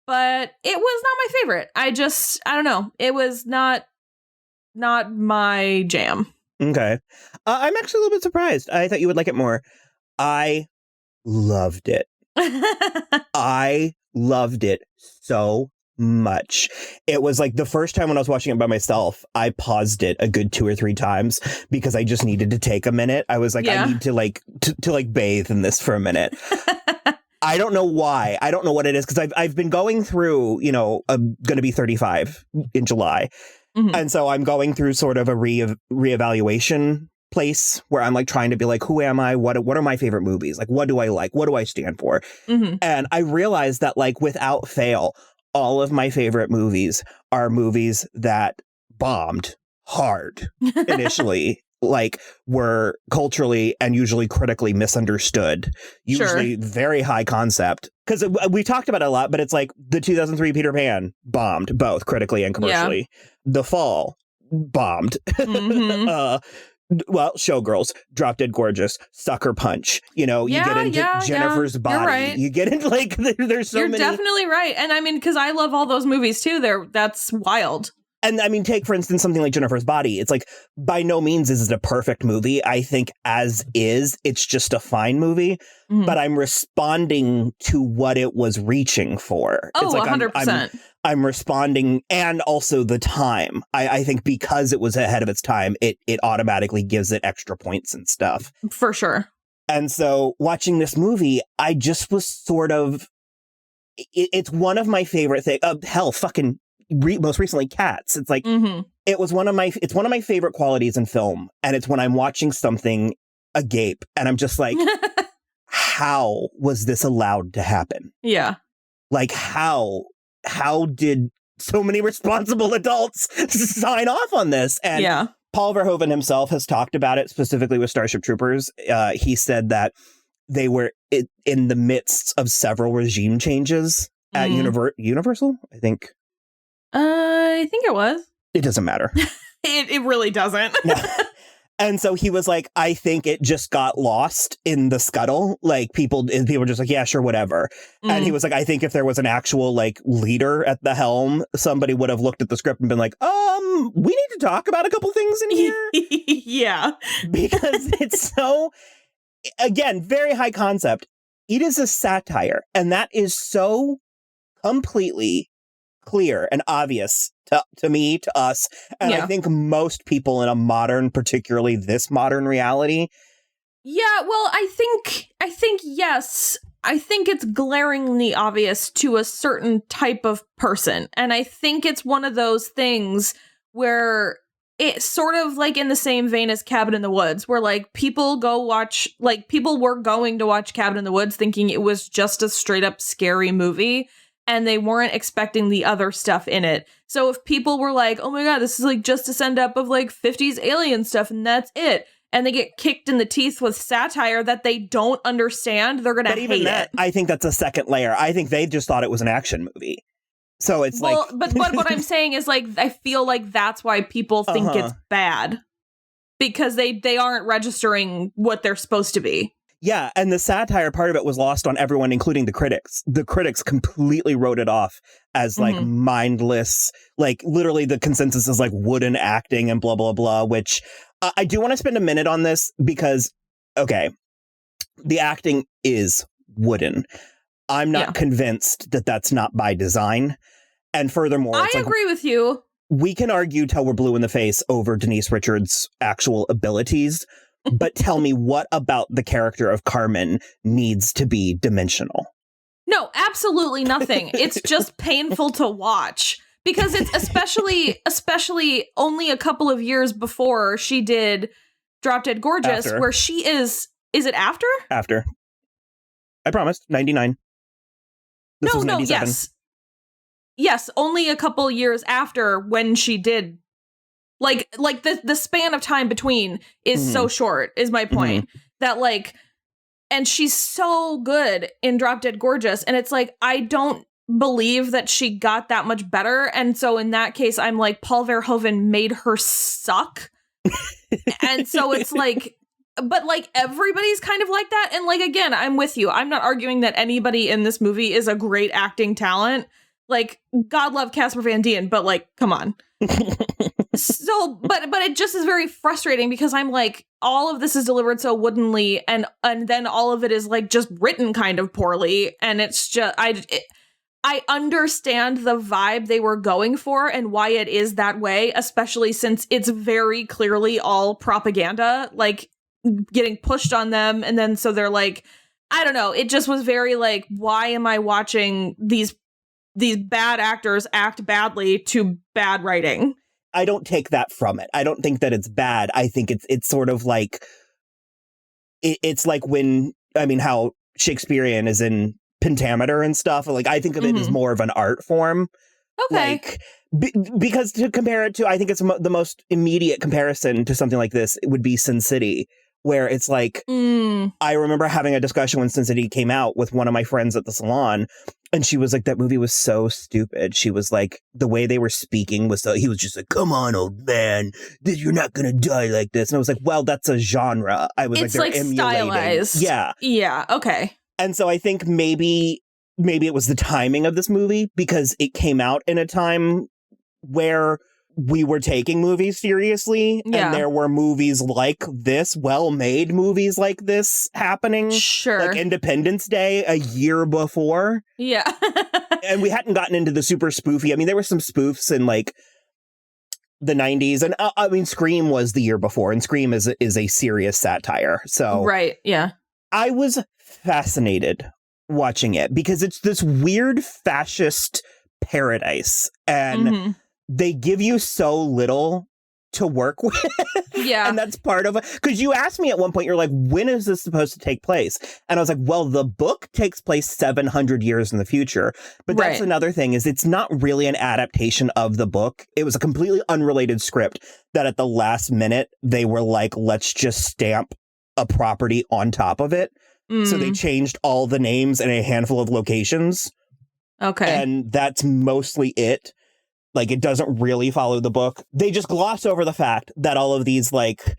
[SPEAKER 3] But it was not my favorite. I don't know. It was not my jam.
[SPEAKER 2] Okay. I'm actually a little bit surprised. I thought you would like it more. I loved it. I loved it so much. It was like the first time when I was watching it by myself, I paused it a good 2 or 3 times because I just needed to take a minute. I was like, I need to to bathe in this for a minute. I don't know why. I don't know what it is because I've been going through, I'm going to be 35 in July. And so I'm going through sort of a reevaluation place where I'm like trying to be like, who am I? What are my favorite movies? Like, what do I like? What do I stand for? And I realized that, like, without fail, all of my favorite movies are movies that bombed hard initially. Like, were culturally and usually critically misunderstood, usually very high concept. Because we talked about it a lot, but it's like the 2003 Peter Pan bombed both critically and commercially. The Fall bombed. Well, Showgirls, Drop Dead Gorgeous, Sucker Punch. You get into Jennifer's Body.
[SPEAKER 3] Right.
[SPEAKER 2] You get into, like, there's so many.
[SPEAKER 3] You're definitely right. And I mean, because I love all those movies too. That's wild.
[SPEAKER 2] And I mean, take, for instance, something like Jennifer's Body. It's like, by no means is it a perfect movie. I think as is, it's just a fine movie. But I'm responding to what it was reaching for.
[SPEAKER 3] Oh,
[SPEAKER 2] it's like
[SPEAKER 3] 100%.
[SPEAKER 2] I'm responding, and also the time. I think because it was ahead of its time, it automatically gives it extra points and stuff.
[SPEAKER 3] For sure.
[SPEAKER 2] And so watching this movie, I just was sort of... It's one of my favorite things. Hell, fucking... most recently Cats. It's like it's one of my favorite qualities in film, and it's when I'm watching something agape and I'm just like, how was this allowed to happen? Like, how did so many responsible adults sign off on this? And Paul Verhoeven himself has talked about it, specifically with Starship Troopers. He said that they were in the midst of several regime changes at Universal, I think.
[SPEAKER 3] I think it was.
[SPEAKER 2] It doesn't matter.
[SPEAKER 3] It really doesn't.
[SPEAKER 2] And so he was like, I think it just got lost in the scuttle. Like, people were just like, yeah, sure, whatever. And he was like, I think if there was an actual, like, leader at the helm, somebody would have looked at the script and been like, we need to talk about a couple things in here. Because it's so, again, very high concept. It is a satire. And that is so completely clear and obvious to me, to us, and I think most people in a modern, particularly this modern reality.
[SPEAKER 3] Yeah, well, I think yes. I think it's glaringly obvious to a certain type of person. And I think it's one of those things where it's sort of like in the same vein as Cabin in the Woods, where, like, people were going to watch Cabin in the Woods thinking it was just a straight up scary movie, and they weren't expecting the other stuff in it. So if people were like, oh my God, this is like just a send up of like 50s alien stuff and that's it, and they get kicked in the teeth with satire that they don't understand, they're going to hate it.
[SPEAKER 2] I think that's a second layer. I think they just thought it was an action movie. So it's but
[SPEAKER 3] what I'm saying is, like, I feel like that's why people think it's bad, because they aren't registering what they're supposed to be.
[SPEAKER 2] Yeah, and the satire part of it was lost on everyone, including the critics. The critics completely wrote it off as, like, mindless, like, literally the consensus is, like, wooden acting and blah, blah, blah, which I do want to spend a minute on this because, okay, the acting is wooden. I'm not convinced that that's not by design. And furthermore,
[SPEAKER 3] I agree with you.
[SPEAKER 2] We can argue till we're blue in the face over Denise Richards' actual abilities. But tell me, what about the character of Carmen needs to be dimensional?
[SPEAKER 3] No, absolutely nothing. It's just painful to watch because it's especially only a couple of years before she did Drop Dead Gorgeous,
[SPEAKER 2] After.
[SPEAKER 3] where she is it after?
[SPEAKER 2] After. I promised. 99. This was 97.
[SPEAKER 3] Yes, only a couple years after when she did. Like the span of time between is so short, is my point. That like, and she's so good in Drop Dead Gorgeous, and it's like, I don't believe that she got that much better. And so in that case, I'm like, Paul Verhoeven made her suck. And so it's like, but like everybody's kind of like that. And like, again, I'm with you. I'm not arguing that anybody in this movie is a great acting talent. Like, God love Casper Van Dien, but like, come on. So, but it just is very frustrating because I'm like, all of this is delivered so woodenly, and then all of it is like just written kind of poorly, and it's just I understand the vibe they were going for and why it is that way, especially since it's very clearly all propaganda, like getting pushed on them, and then so they're like, I don't know, it just was very like, why am I watching these bad actors act badly to bad writing?
[SPEAKER 2] I don't take that from it. I don't think that it's bad. I think it's sort of like, it's like when, I mean, how Shakespearean is in pentameter and stuff. Like, I think of it as more of an art form.
[SPEAKER 3] Okay.
[SPEAKER 2] Like, because to compare it to, I think it's the most immediate comparison to something like this, it would be Sin City, where it's like, I remember having a discussion when Sin City came out with one of my friends at the salon, and she was like, that movie was so stupid. She was like, the way they were speaking was so, he was just like, come on, old man, you're not gonna die like this. And I was like, well, that's a genre. I was
[SPEAKER 3] it's
[SPEAKER 2] like, they're
[SPEAKER 3] like
[SPEAKER 2] emulating.
[SPEAKER 3] Stylized. Yeah, okay.
[SPEAKER 2] And so I think maybe it was the timing of this movie, because it came out in a time where we were taking movies seriously, and there were movies like this, well-made movies like this happening.
[SPEAKER 3] Sure.
[SPEAKER 2] Like Independence Day a year before.
[SPEAKER 3] Yeah.
[SPEAKER 2] And we hadn't gotten into the super spoofy. I mean, there were some spoofs in like the 90s, and I mean, Scream was the year before, and Scream is a serious satire. So
[SPEAKER 3] right, yeah.
[SPEAKER 2] I was fascinated watching it because it's this weird fascist paradise, and they give you so little to work with.
[SPEAKER 3] Yeah.
[SPEAKER 2] And that's part of it. Because you asked me at one point, you're like, when is this supposed to take place? And I was like, well, the book takes place 700 years in the future. But that's another thing, is it's not really an adaptation of the book. It was a completely unrelated script that at the last minute, they were like, let's just stamp a property on top of it. So they changed all the names and a handful of locations.
[SPEAKER 3] Okay.
[SPEAKER 2] And that's mostly it. Like, it doesn't really follow the book. They just gloss over the fact that all of these, like,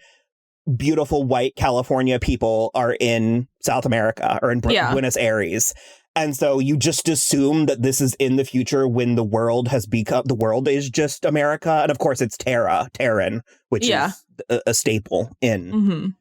[SPEAKER 2] beautiful white California people are in South America or in Buenos Aires. And so you just assume that this is in the future when the world is just America. And of course, it's Terran, which is a staple in.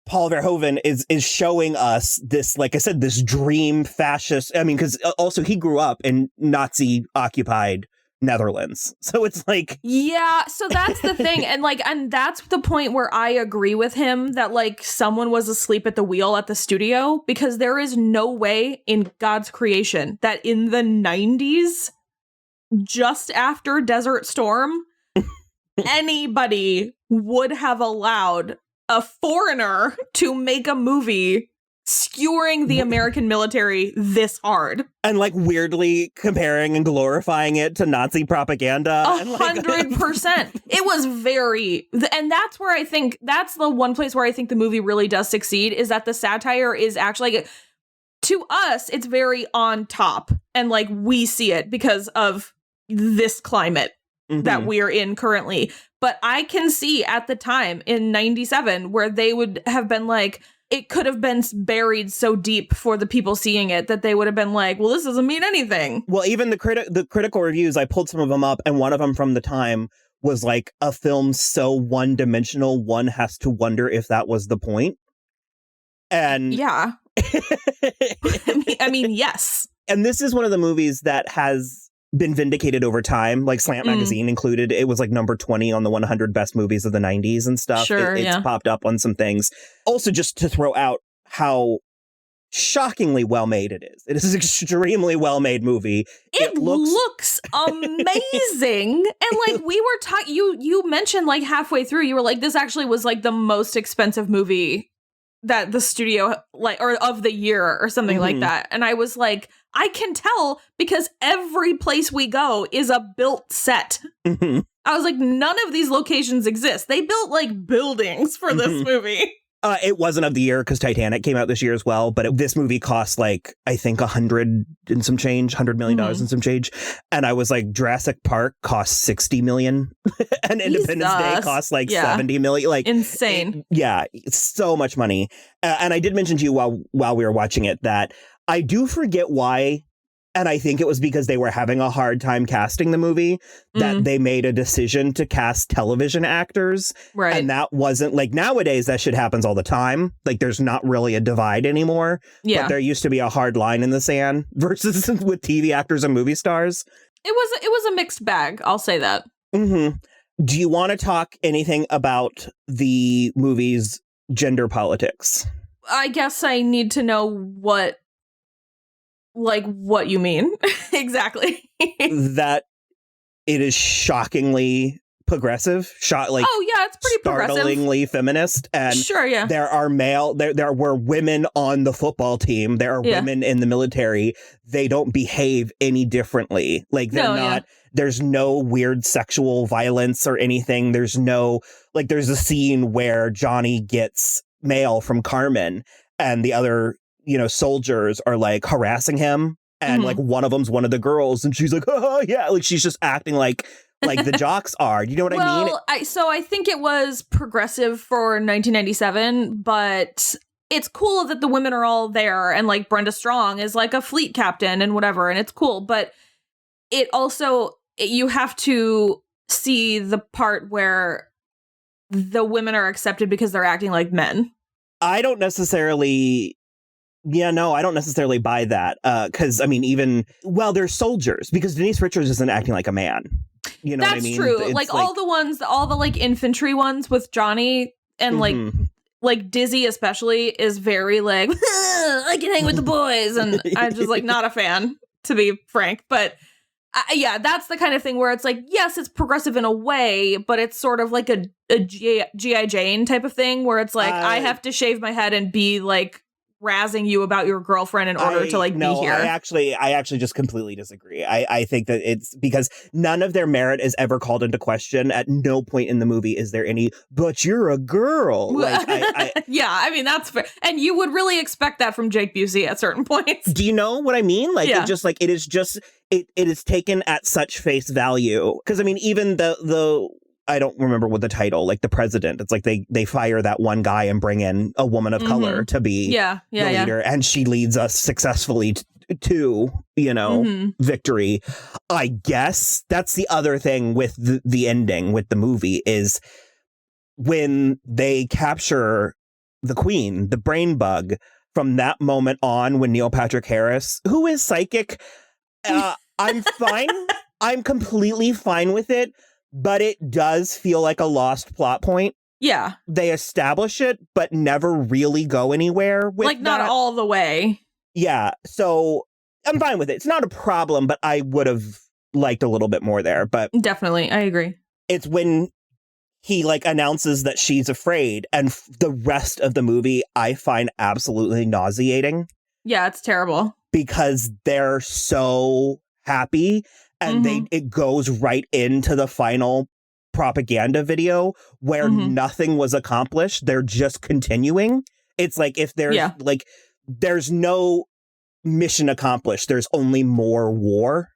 [SPEAKER 2] Paul Verhoeven is showing us this, like I said, this dream fascist. I mean, because also he grew up in Nazi occupied Netherlands. So it's like,
[SPEAKER 3] yeah, so that's the thing. And that's the point where I agree with him that like someone was asleep at the wheel at the studio, because there is no way in God's creation that in the 90s, just after Desert Storm, anybody would have allowed a foreigner to make a movie skewering the American military this hard.
[SPEAKER 2] And like weirdly comparing and glorifying it to Nazi propaganda.
[SPEAKER 3] 100%. It was very, and that's where I think, that's the one place where I think the movie really does succeed, is that the satire is actually, like, to us, it's very on top. And like, we see it because of this climate that we're in currently. But I can see at the time in 97 where they would have been like, it could have been buried so deep for the people seeing it that they would have been like, well, this doesn't mean anything.
[SPEAKER 2] Well, even the critical reviews, I pulled some of them up, and one of them from the time was like, a film so one-dimensional, one has to wonder if that was the point. And
[SPEAKER 3] yeah. I mean, yes.
[SPEAKER 2] And this is one of the movies that has been vindicated over time. Like Slant Magazine included, it was like number 20 on the 100 best movies of the 90s and stuff.
[SPEAKER 3] Sure,
[SPEAKER 2] it's popped up on some things. Also, just to throw out how shockingly well made it is. It is an extremely well made movie.
[SPEAKER 3] It looks amazing. And like we were you mentioned like halfway through, you were like, this actually was like the most expensive movie that the studio like or of the year or something like that. And I was like, I can tell because every place we go is a built set. I was like, none of these locations exist. They built like buildings for this movie.
[SPEAKER 2] It wasn't of the year because Titanic came out this year as well, but this movie cost like, I think $100 million and some change. And I was like, Jurassic Park cost $60 million and Independence Day cost like $70 million. Like
[SPEAKER 3] insane.
[SPEAKER 2] It's so much money. And I did mention to you while we were watching it that I do forget why. And I think it was because they were having a hard time casting the movie that they made a decision to cast television actors.
[SPEAKER 3] Right.
[SPEAKER 2] And that wasn't like nowadays that shit happens all the time. Like there's not really a divide anymore.
[SPEAKER 3] Yeah.
[SPEAKER 2] But there used to be a hard line in the sand versus with TV actors and movie stars.
[SPEAKER 3] It was a mixed bag. I'll say that.
[SPEAKER 2] Do you want to talk anything about the movie's gender politics?
[SPEAKER 3] I guess I need to know what you mean exactly.
[SPEAKER 2] That it is shockingly progressive,
[SPEAKER 3] it's pretty
[SPEAKER 2] startlingly feminist, and
[SPEAKER 3] sure, yeah.
[SPEAKER 2] There were women on the football team. There are women in the military. They don't behave any differently. Like they're not. Yeah. There's no weird sexual violence or anything. There's there's a scene where Johnny gets mail from Carmen, and the other soldiers are like harassing him, and like one of them's one of the girls, and she's like, oh yeah, like she's just acting like the jocks are. You know what I mean?
[SPEAKER 3] I think it was progressive for 1997, but it's cool that the women are all there, and like Brenda Strong is like a fleet captain and whatever, and it's cool. But it also you have to see the part where the women are accepted because they're acting like men.
[SPEAKER 2] I don't necessarily buy that. Because, I mean, they're soldiers. Because Denise Richards isn't acting like a man. You know what I mean?
[SPEAKER 3] That's true. Like all the like infantry ones with Johnny and like Dizzy especially is very like, I can hang with the boys. And I'm just like not a fan, to be frank. But that's the kind of thing where it's like, yes, it's progressive in a way, but it's sort of like a G.I. Jane type of thing where it's like, I have to shave my head and be like, razzing you about your girlfriend in order to like be here.
[SPEAKER 2] I actually just completely disagree. I think that it's because none of their merit is ever called into question. At no point in the movie is there any, but you're a girl. Like,
[SPEAKER 3] I mean, that's fair. And you would really expect that from Jake Busey at certain points.
[SPEAKER 2] Do you know what I mean? Like, it is taken at such face value. Because I mean, even the I don't remember what the title, like the president. It's like they fire that one guy and bring in a woman of color to be the leader. And she leads us successfully to victory. I guess that's the other thing with the ending with the movie is when they capture the queen, the brain bug, from that moment on when Neil Patrick Harris, who is psychic, I'm fine. I'm completely fine with it. But it does feel like a lost plot point.
[SPEAKER 3] Yeah.
[SPEAKER 2] They establish it, but never really go anywhere with
[SPEAKER 3] like, not all the way.
[SPEAKER 2] Yeah. So I'm fine with it. It's not a problem, but I would have liked a little bit more there. But
[SPEAKER 3] definitely. I agree.
[SPEAKER 2] It's when he like announces that she's afraid, and the rest of the movie I find absolutely nauseating.
[SPEAKER 3] Yeah, it's terrible.
[SPEAKER 2] Because they're so happy. And it goes right into the final propaganda video where nothing was accomplished. They're just continuing. It's like if there's there's no mission accomplished. There's only more war.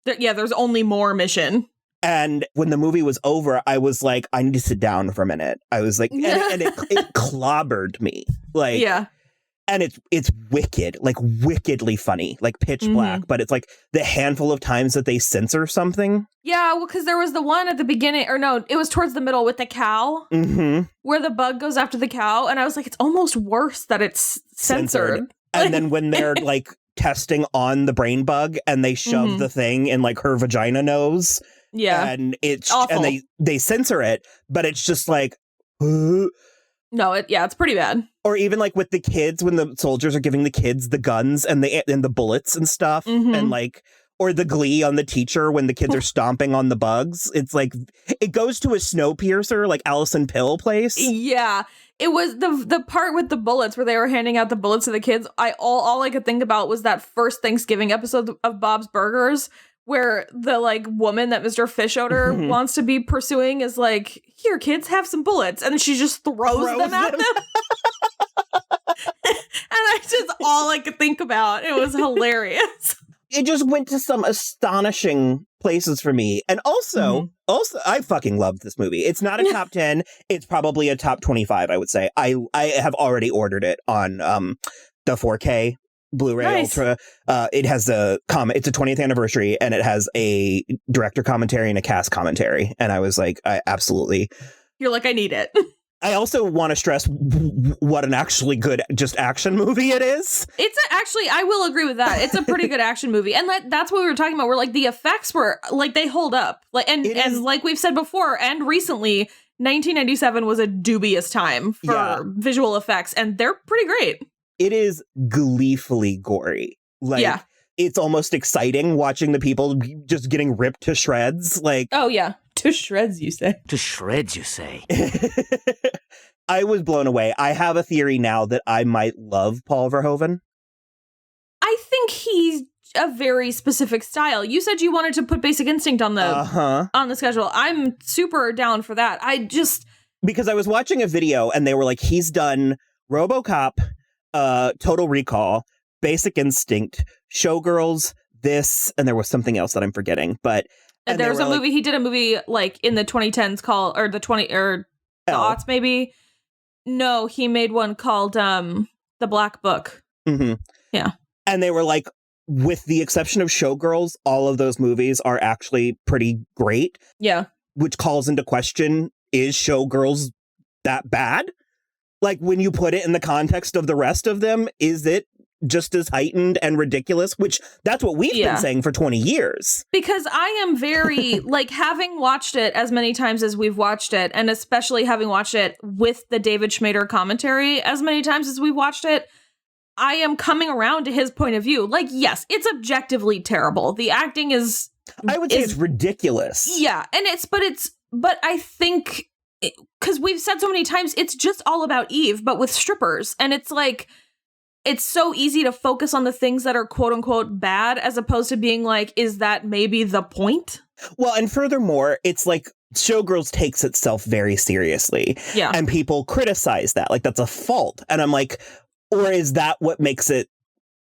[SPEAKER 3] There's only more mission.
[SPEAKER 2] And when the movie was over, I was like, I need to sit down for a minute. I was like, and it clobbered me. Like, yeah. And it's wicked, like wickedly funny, like pitch black. But it's like the handful of times that they censor something.
[SPEAKER 3] Yeah, well, because there was the one at the beginning, or no, it was towards the middle with the cow, where the bug goes after the cow. And I was like, it's almost worse that it's censored.
[SPEAKER 2] And then when they're like testing on the brain bug and they shove the thing in like her vagina nose. Yeah. And it's awful. And they censor it, but it's just like,
[SPEAKER 3] No, it's pretty bad.
[SPEAKER 2] Or even like with the kids, when the soldiers are giving the kids the guns and the bullets and stuff, and like, or the glee on the teacher when the kids are stomping on the bugs. It's like, it goes to a Snowpiercer, like Alison Pill place.
[SPEAKER 3] Yeah. It was the part with the bullets where they were handing out the bullets to the kids. All I could think about was that first Thanksgiving episode of Bob's Burgers, where the like woman that Mr. Fischoeder wants to be pursuing is like, here, kids, have some bullets. And she just throws them at them. And that's just all I could think about. It was hilarious.
[SPEAKER 2] It just went to some astonishing places for me. And also, I fucking loved this movie. It's not a top 10. It's probably a top 25, I would say. I have already ordered it on the 4K Blu-ray Ultra. It has it's a 20th anniversary, and it has a director commentary and a cast commentary. And I was like,
[SPEAKER 3] You're like, I need it.
[SPEAKER 2] I also want to stress what an actually good just action movie it is.
[SPEAKER 3] I will agree with that. It's a pretty good action movie. And that's what we were talking about. Where like the effects were like, they hold up. Like, and like we've said before, and recently, 1997 was a dubious time for visual effects, and they're pretty great.
[SPEAKER 2] It is gleefully gory. Like, it's almost exciting watching the people just getting ripped to shreds. Like,
[SPEAKER 3] oh yeah. To shreds, you say.
[SPEAKER 11] To shreds, you say.
[SPEAKER 2] I was blown away. I have a theory now that I might love Paul Verhoeven.
[SPEAKER 3] I think he's a very specific style. You said you wanted to put Basic Instinct on the schedule. I'm super down for that.
[SPEAKER 2] Because I was watching a video and they were like, he's done RoboCop, Total Recall, Basic Instinct, Showgirls, this, and there was something else that I'm forgetting, but
[SPEAKER 3] and there's a movie, he did a movie like in the 2010s called, or the aughts maybe. No, he made one called The Black Book.
[SPEAKER 2] Mm-hmm.
[SPEAKER 3] Yeah.
[SPEAKER 2] And they were like, with the exception of Showgirls, all of those movies are actually pretty great.
[SPEAKER 3] Yeah.
[SPEAKER 2] Which calls into question, is Showgirls that bad? Like, when you put it in the context of the rest of them, is it just as heightened and ridiculous? Which, that's what we've been saying for 20 years.
[SPEAKER 3] Because I am very, like, having watched it as many times as we've watched it, and especially having watched it with the David Schmader commentary as many times as we've watched it, I am coming around to his point of view. Like, yes, it's objectively terrible. The acting is...
[SPEAKER 2] I would say it's ridiculous.
[SPEAKER 3] Yeah, and but I think, because we've said so many times, it's just all about Eve, but with strippers. And it's like, it's so easy to focus on the things that are quote unquote bad, as opposed to being like, is that maybe the point?
[SPEAKER 2] Well, and furthermore, it's like, Showgirls takes itself very seriously.
[SPEAKER 3] Yeah.
[SPEAKER 2] And people criticize that. Like, that's a fault. And I'm like, or is that what makes it,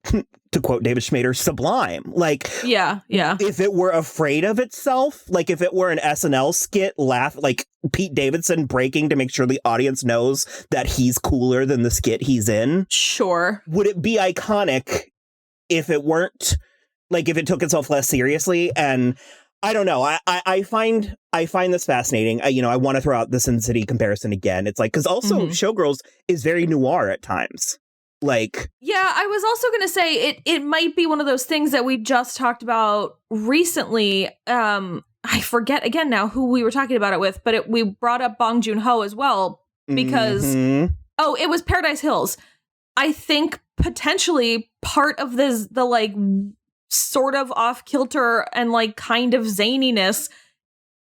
[SPEAKER 2] to quote David Schmader, sublime? Like,
[SPEAKER 3] yeah.
[SPEAKER 2] If it were afraid of itself, like if it were an SNL skit, like Pete Davidson breaking to make sure the audience knows that he's cooler than the skit he's in.
[SPEAKER 3] Sure.
[SPEAKER 2] Would it be iconic if it weren't, like, if it took itself less seriously? And I don't know. I find this fascinating. I want to throw out the Sin City comparison again. It's like, because also Showgirls is very noir at times. Like, yeah,
[SPEAKER 3] I was also going to say it might be one of those things that we just talked about recently. I forget again now who we were talking about it with, but we brought up Bong Joon-ho as well because it was Paradise Hills. I think potentially part of the like sort of off kilter and like kind of zaniness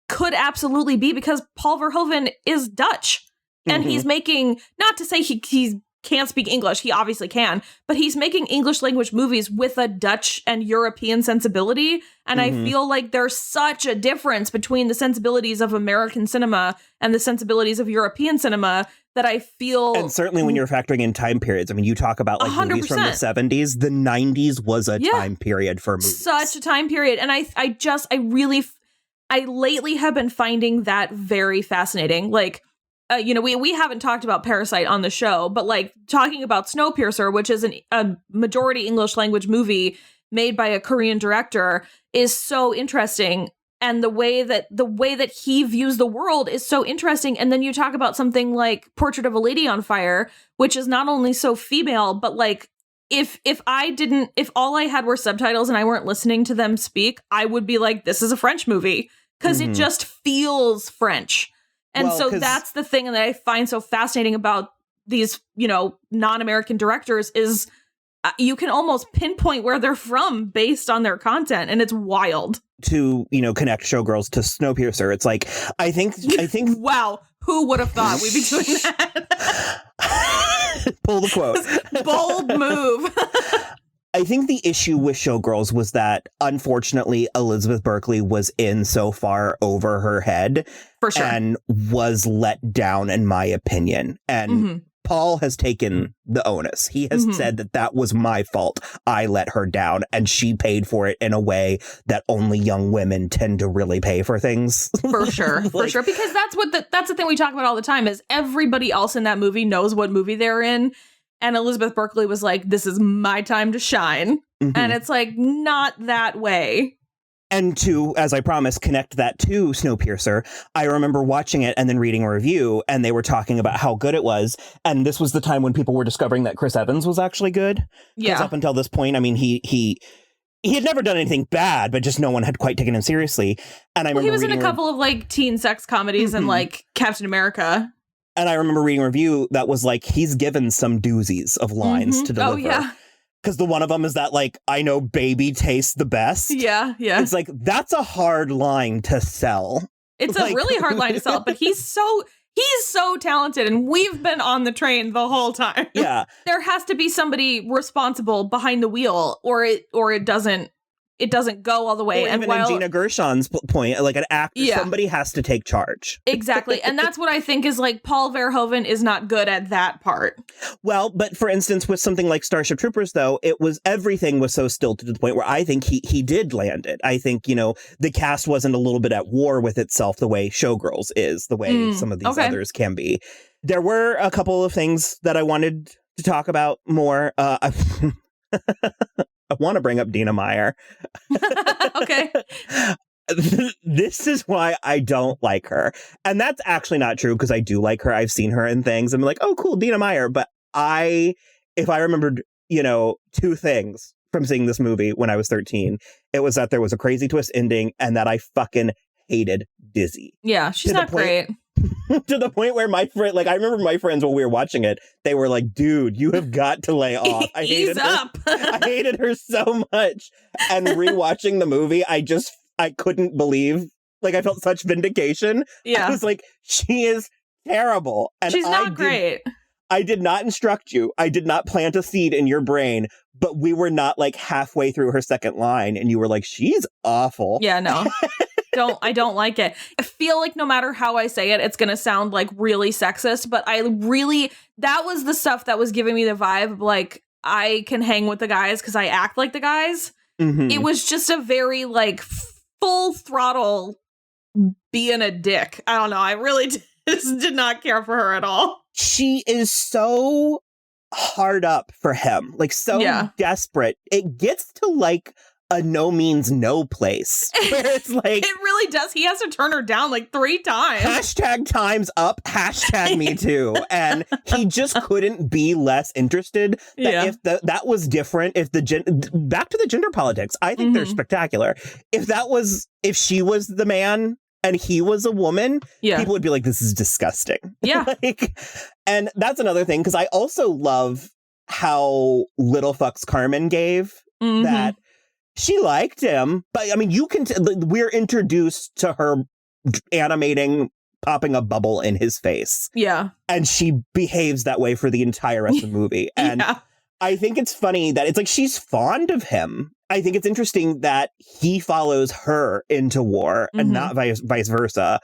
[SPEAKER 3] could absolutely be because Paul Verhoeven is Dutch and he's making, not to say he's can't speak English, he obviously can, but he's making English language movies with a Dutch and European sensibility, and I feel like there's such a difference between the sensibilities of American cinema and the sensibilities of European cinema that I feel...
[SPEAKER 2] And certainly when you're factoring in time periods, I mean, you talk about like 100%. Movies from the 70s, the 90s was a time period for movies.
[SPEAKER 3] Such a time period, and I lately have been finding that very fascinating, like... we haven't talked about Parasite on the show, but like talking about Snowpiercer, which is a majority English language movie made by a Korean director, is so interesting. And the way that he views the world is so interesting. And then you talk about something like Portrait of a Lady on Fire, which is not only so female, but like if all I had were subtitles and I weren't listening to them speak, I would be like, this is a French movie because it just feels French. And so that's the thing that I find so fascinating about these, non-American directors is you can almost pinpoint where they're from based on their content, and it's wild.
[SPEAKER 2] To, connect Showgirls to Snowpiercer, it's like, I think
[SPEAKER 3] wow, who would have thought we'd be doing that?
[SPEAKER 2] Pull the quote.
[SPEAKER 3] Bold move.
[SPEAKER 2] I think the issue with Showgirls was that, unfortunately, Elizabeth Berkley was in so far over her head.
[SPEAKER 3] For sure.
[SPEAKER 2] And was let down, in my opinion. And Paul has taken the onus. He has said that was my fault. I let her down, and she paid for it in a way that only young women tend to really pay for things.
[SPEAKER 3] For sure. For sure. Because that's the thing we talk about all the time is everybody else in that movie knows what movie they're in. And Elizabeth Berkley was like, this is my time to shine. And it's like, not that way.
[SPEAKER 2] And to, as I promised, connect that to Snowpiercer, I remember watching it and then reading a review, and they were talking about how good it was. And this was the time when people were discovering that Chris Evans was actually good.
[SPEAKER 3] Yeah.
[SPEAKER 2] Up until this point, I mean, he had never done anything bad, but just no one had quite taken him seriously. And I remember
[SPEAKER 3] he was in a couple of like teen sex comedies and like Captain America.
[SPEAKER 2] And I remember reading a review that was like, he's given some doozies of lines to deliver.
[SPEAKER 3] Oh, yeah.
[SPEAKER 2] Because the one of them is that, like, I know baby tastes the best.
[SPEAKER 3] Yeah, yeah.
[SPEAKER 2] It's like, that's a hard line to sell.
[SPEAKER 3] It's a really hard line to sell, but he's so talented, and we've been on the train the whole time.
[SPEAKER 2] Yeah.
[SPEAKER 3] There has to be somebody responsible behind the wheel, or it doesn't go all the way.
[SPEAKER 2] Or
[SPEAKER 3] and
[SPEAKER 2] even in Gina Gershon's point, like an actor, somebody has to take charge.
[SPEAKER 3] Exactly. And that's what I think is like Paul Verhoeven is not good at that part.
[SPEAKER 2] Well, but for instance, with something like Starship Troopers, though, everything was so stilted to the point where I think he did land it. I think, the cast wasn't a little bit at war with itself the way Showgirls is, the way some of these others can be. There were a couple of things that I wanted to talk about more. I want to bring up Dina Meyer.
[SPEAKER 3] Okay.
[SPEAKER 2] This is why I don't like her. And that's actually not true, because I do like her. I've seen her in things. I'm like, oh, cool, Dina Meyer. But if I remembered, two things from seeing this movie when I was 13, it was that there was a crazy twist ending and that I fucking hated Dizzy.
[SPEAKER 3] Yeah, she's not great.
[SPEAKER 2] To the point where my friend, like, I remember my friends when we were watching it, they were like, dude, you have got to lay off. I hated her. I hated her so much. And rewatching the movie, I couldn't believe, like, I felt such vindication.
[SPEAKER 3] Yeah.
[SPEAKER 2] I was like, she is terrible. And
[SPEAKER 3] she's not great.
[SPEAKER 2] I did not instruct you. I did not plant a seed in your brain, but we were not like halfway through her second line and you were like, she's awful.
[SPEAKER 3] Yeah, no. I don't like it. I feel like no matter how I say it, it's going to sound like really sexist, but that was the stuff that was giving me the vibe of like, I can hang with the guys because I act like the guys. It was just a very like full throttle being a dick. I don't know. I really just did not care for her at all.
[SPEAKER 2] She is so hard up for him, like so desperate. It gets to like a no means no place where it's like
[SPEAKER 3] it really does. He has to turn her down like 3 times.
[SPEAKER 2] Hashtag time's up. Hashtag me too. And he just couldn't be less interested. If that was different, if back to the gender politics, I think they're spectacular. If she was the man and he was a woman, people would be like, this is disgusting.
[SPEAKER 3] Yeah.
[SPEAKER 2] And that's another thing, because I also love how little fucks Carmen gave that. She liked him, but I mean, we're introduced to her popping a bubble in his face.
[SPEAKER 3] Yeah.
[SPEAKER 2] And she behaves that way for the entire rest of the movie. And I think it's funny that it's like she's fond of him. I think it's interesting that he follows her into war and not vice versa.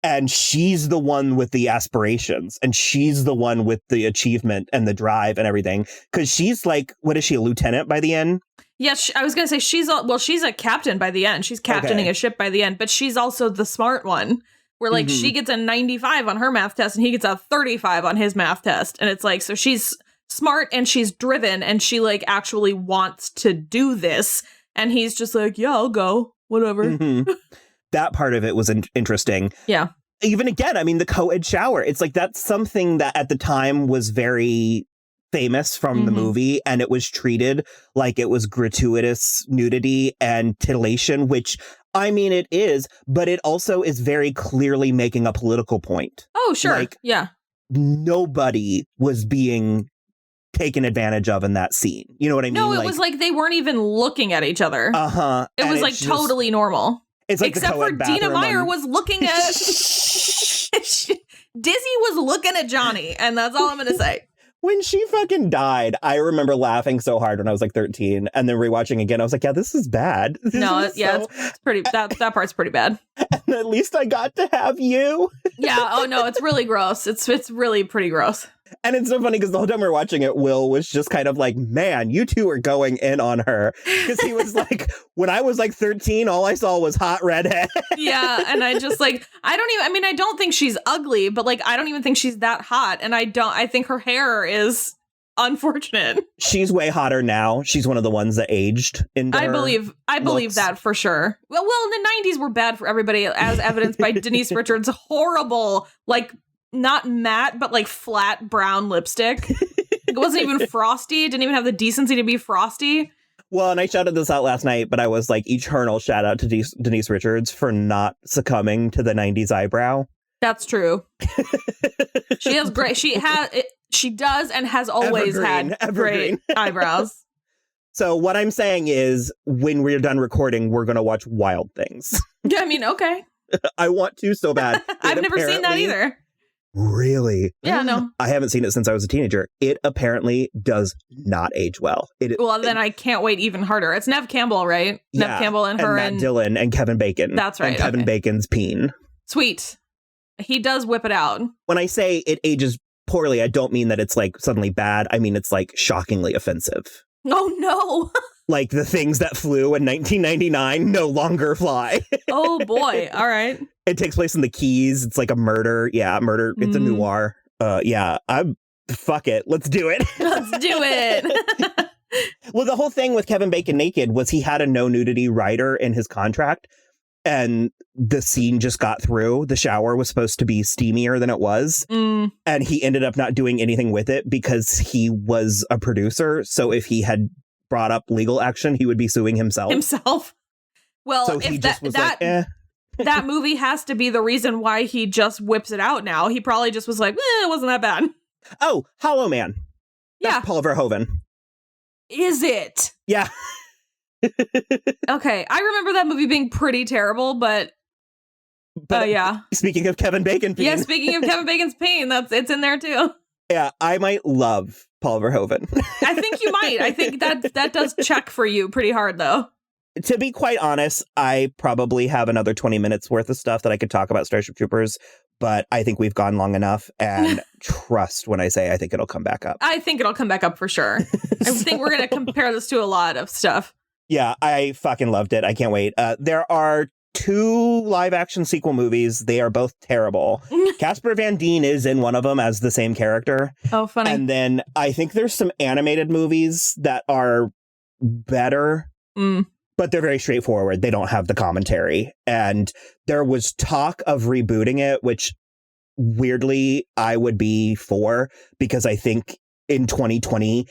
[SPEAKER 2] And she's the one with the aspirations and she's the one with the achievement and the drive and everything. Because she's like, what is she, a lieutenant by the end?
[SPEAKER 3] Yeah, I was going to say she's a captain by the end. She's captaining a ship by the end, but she's also the smart one where like she gets a 95 on her math test and he gets a 35 on his math test. And it's like, so she's smart and she's driven and she like actually wants to do this. And he's just like, yeah, I'll go, whatever.
[SPEAKER 2] That part of it was interesting.
[SPEAKER 3] Yeah.
[SPEAKER 2] Even again, I mean, the co-ed shower, it's like that's something that at the time was very famous from the movie, and it was treated like it was gratuitous nudity and titillation, which I mean, it is, but it also is very clearly making a political point.
[SPEAKER 3] Oh, sure.
[SPEAKER 2] Like,
[SPEAKER 3] yeah.
[SPEAKER 2] Nobody was being taken advantage of in that scene. You know what I mean?
[SPEAKER 3] No, it was like they weren't even looking at each other.
[SPEAKER 2] Uh-huh.
[SPEAKER 3] It was like totally normal.
[SPEAKER 2] It's like
[SPEAKER 3] except for Dina Meyer was looking at Dizzy was looking at Johnny, and that's all I'm gonna say.
[SPEAKER 2] When she fucking died, I remember laughing so hard when I was like 13, and then rewatching again, I was like, yeah, this is bad.
[SPEAKER 3] It's pretty, that part's pretty bad.
[SPEAKER 2] And at least I got to have you.
[SPEAKER 3] Yeah, oh no, it's really gross. It's really pretty gross.
[SPEAKER 2] And it's so funny because the whole time we were watching it, Will was just kind of like, man, you two are going in on her. Because he was like, when I was like 13, all I saw was hot redhead.
[SPEAKER 3] Yeah, and I just like, I don't think she's ugly, but like, I don't even think she's that hot. And I think her hair is unfortunate.
[SPEAKER 2] She's way hotter now. She's one of the ones that aged into
[SPEAKER 3] I believe that for sure. Well, in the 90s were bad for everybody, as evidenced by Denise Richards' horrible, like, not matte, but like flat brown lipstick. It wasn't even frosty. It didn't even have the decency to be frosty.
[SPEAKER 2] Well, and I shouted this out last night, but I was like, eternal shout out to Denise Richards for not succumbing to the 90s eyebrow.
[SPEAKER 3] That's true. She has great. She does and has always had great eyebrows.
[SPEAKER 2] So what I'm saying is, when we're done recording, we're going to watch Wild Things.
[SPEAKER 3] Yeah, I mean, okay.
[SPEAKER 2] I want to so bad.
[SPEAKER 3] I've never seen that either.
[SPEAKER 2] Really?
[SPEAKER 3] Yeah, no.
[SPEAKER 2] I haven't seen it since I was a teenager. It apparently does not age well.
[SPEAKER 3] Then I can't wait even harder. It's Nev Campbell, right?
[SPEAKER 2] Yeah,
[SPEAKER 3] Nev Campbell and her
[SPEAKER 2] Matt Dillon and Kevin Bacon.
[SPEAKER 3] That's right.
[SPEAKER 2] And Kevin Bacon's peen.
[SPEAKER 3] Sweet. He does whip it out.
[SPEAKER 2] When I say it ages poorly, I don't mean that it's like suddenly bad. I mean it's like shockingly offensive.
[SPEAKER 3] Oh no.
[SPEAKER 2] Like the things that flew in 1999 no longer fly.
[SPEAKER 3] Oh boy. All right.
[SPEAKER 2] It takes place in the Keys. It's like a murder. Yeah, murder. It's a noir. Fuck it. Let's do it.
[SPEAKER 3] Let's do it.
[SPEAKER 2] Well, the whole thing with Kevin Bacon naked was he had a no nudity rider in his contract, and the scene just got through. The shower was supposed to be steamier than it was. And he ended up not doing anything with it because he was a producer. So if he had brought up legal action, he would be suing himself.
[SPEAKER 3] Well,
[SPEAKER 2] so
[SPEAKER 3] if that movie has to be the reason why he just whips it out now. He probably just was like, it wasn't that bad.
[SPEAKER 2] Oh, Hollow Man. That's Paul Verhoeven.
[SPEAKER 3] Is it?
[SPEAKER 2] Yeah.
[SPEAKER 3] Okay. I remember that movie being pretty terrible, but yeah.
[SPEAKER 2] Speaking of Kevin Bacon pain.
[SPEAKER 3] Yeah, speaking of Kevin Bacon's pain, it's in there too.
[SPEAKER 2] Yeah, I might love Paul Verhoeven.
[SPEAKER 3] I think you might. I think that does check for you pretty hard, though.
[SPEAKER 2] To be quite honest, I probably have another 20 minutes worth of stuff that I could talk about Starship Troopers, but I think we've gone long enough, and trust when I say I think it'll come back up.
[SPEAKER 3] I think it'll come back up for sure. I think we're going to compare this to a lot of stuff.
[SPEAKER 2] Yeah, I fucking loved it. I can't wait. There are 2 live-action sequel movies. They are both terrible. Casper Van Dien is in one of them as the same character.
[SPEAKER 3] Oh, funny.
[SPEAKER 2] And then I think there's some animated movies that are better. But they're very straightforward. They don't have the commentary. And there was talk of rebooting it, which weirdly I would be for, because I think in 2020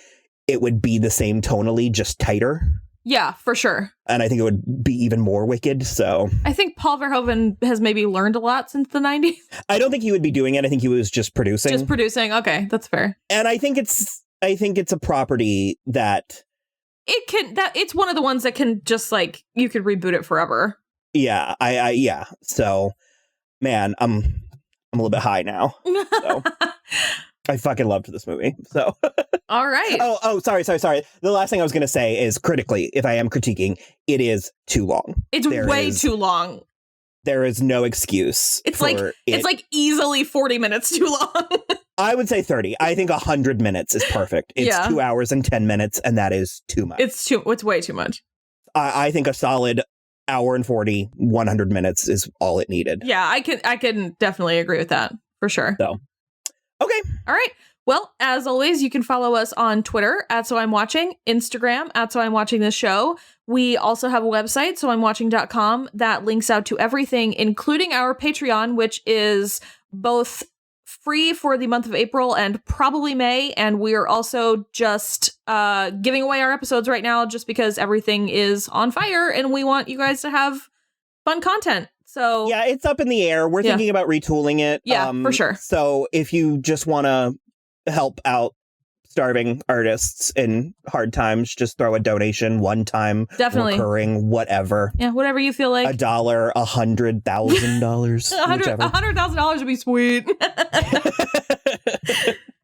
[SPEAKER 2] it would be the same tonally, just tighter.
[SPEAKER 3] Yeah, for sure.
[SPEAKER 2] And I think it would be even more wicked. So
[SPEAKER 3] I think Paul Verhoeven has maybe learned a lot since the 90s.
[SPEAKER 2] I don't think he would be doing it. I think he was just producing.
[SPEAKER 3] Just producing. Okay, that's fair.
[SPEAKER 2] And I think it's a property that
[SPEAKER 3] it's one of the ones that can just like, you could reboot it forever.
[SPEAKER 2] Yeah, yeah. So, man, I'm a little bit high now. So. I fucking loved this movie. So,
[SPEAKER 3] all right.
[SPEAKER 2] Oh, sorry. The last thing I was going to say is, critically, if I am critiquing, it is too long.
[SPEAKER 3] It's way too long.
[SPEAKER 2] There is no excuse.
[SPEAKER 3] It's like easily 40 minutes too long.
[SPEAKER 2] I would say 30. I think 100 minutes is perfect. It's 2 hours and 10 minutes, and that is too much.
[SPEAKER 3] It's way too much.
[SPEAKER 2] I think a solid hour and 40, 100 minutes is all it needed.
[SPEAKER 3] Yeah, I can definitely agree with that for sure.
[SPEAKER 2] So, okay.
[SPEAKER 3] All right. Well, as always, you can follow us on Twitter @SoI'mWatching, Instagram @SoI'mWatchingThisShow. We also have a website, soimwatching.com, that links out to everything, including our Patreon, which is both free for the month of April and probably May. And we are also just giving away our episodes right now just because everything is on fire and we want you guys to have fun content. So
[SPEAKER 2] yeah, it's up in the air. We're thinking about retooling it.
[SPEAKER 3] Yeah, for sure.
[SPEAKER 2] So if you just want to help out starving artists in hard times, just throw a donation, one time,
[SPEAKER 3] definitely
[SPEAKER 2] recurring, whatever.
[SPEAKER 3] Yeah, whatever you feel like.
[SPEAKER 2] $1, $100,000,
[SPEAKER 3] $100,000 would be sweet.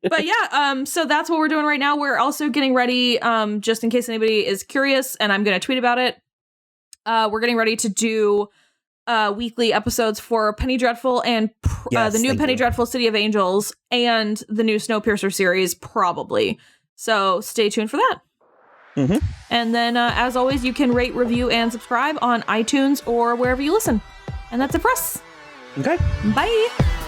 [SPEAKER 3] But yeah, so that's what we're doing right now. We're also getting ready, just in case anybody is curious, and I'm going to tweet about it. We're getting ready to do weekly episodes for Penny Dreadful and the new Penny Dreadful City of Angels and the new Snowpiercer series, probably. So stay tuned for that.
[SPEAKER 2] Mm-hmm.
[SPEAKER 3] And then, as always, you can rate, review, and subscribe on iTunes or wherever you listen. And that's it for us.
[SPEAKER 2] Okay.
[SPEAKER 3] Bye.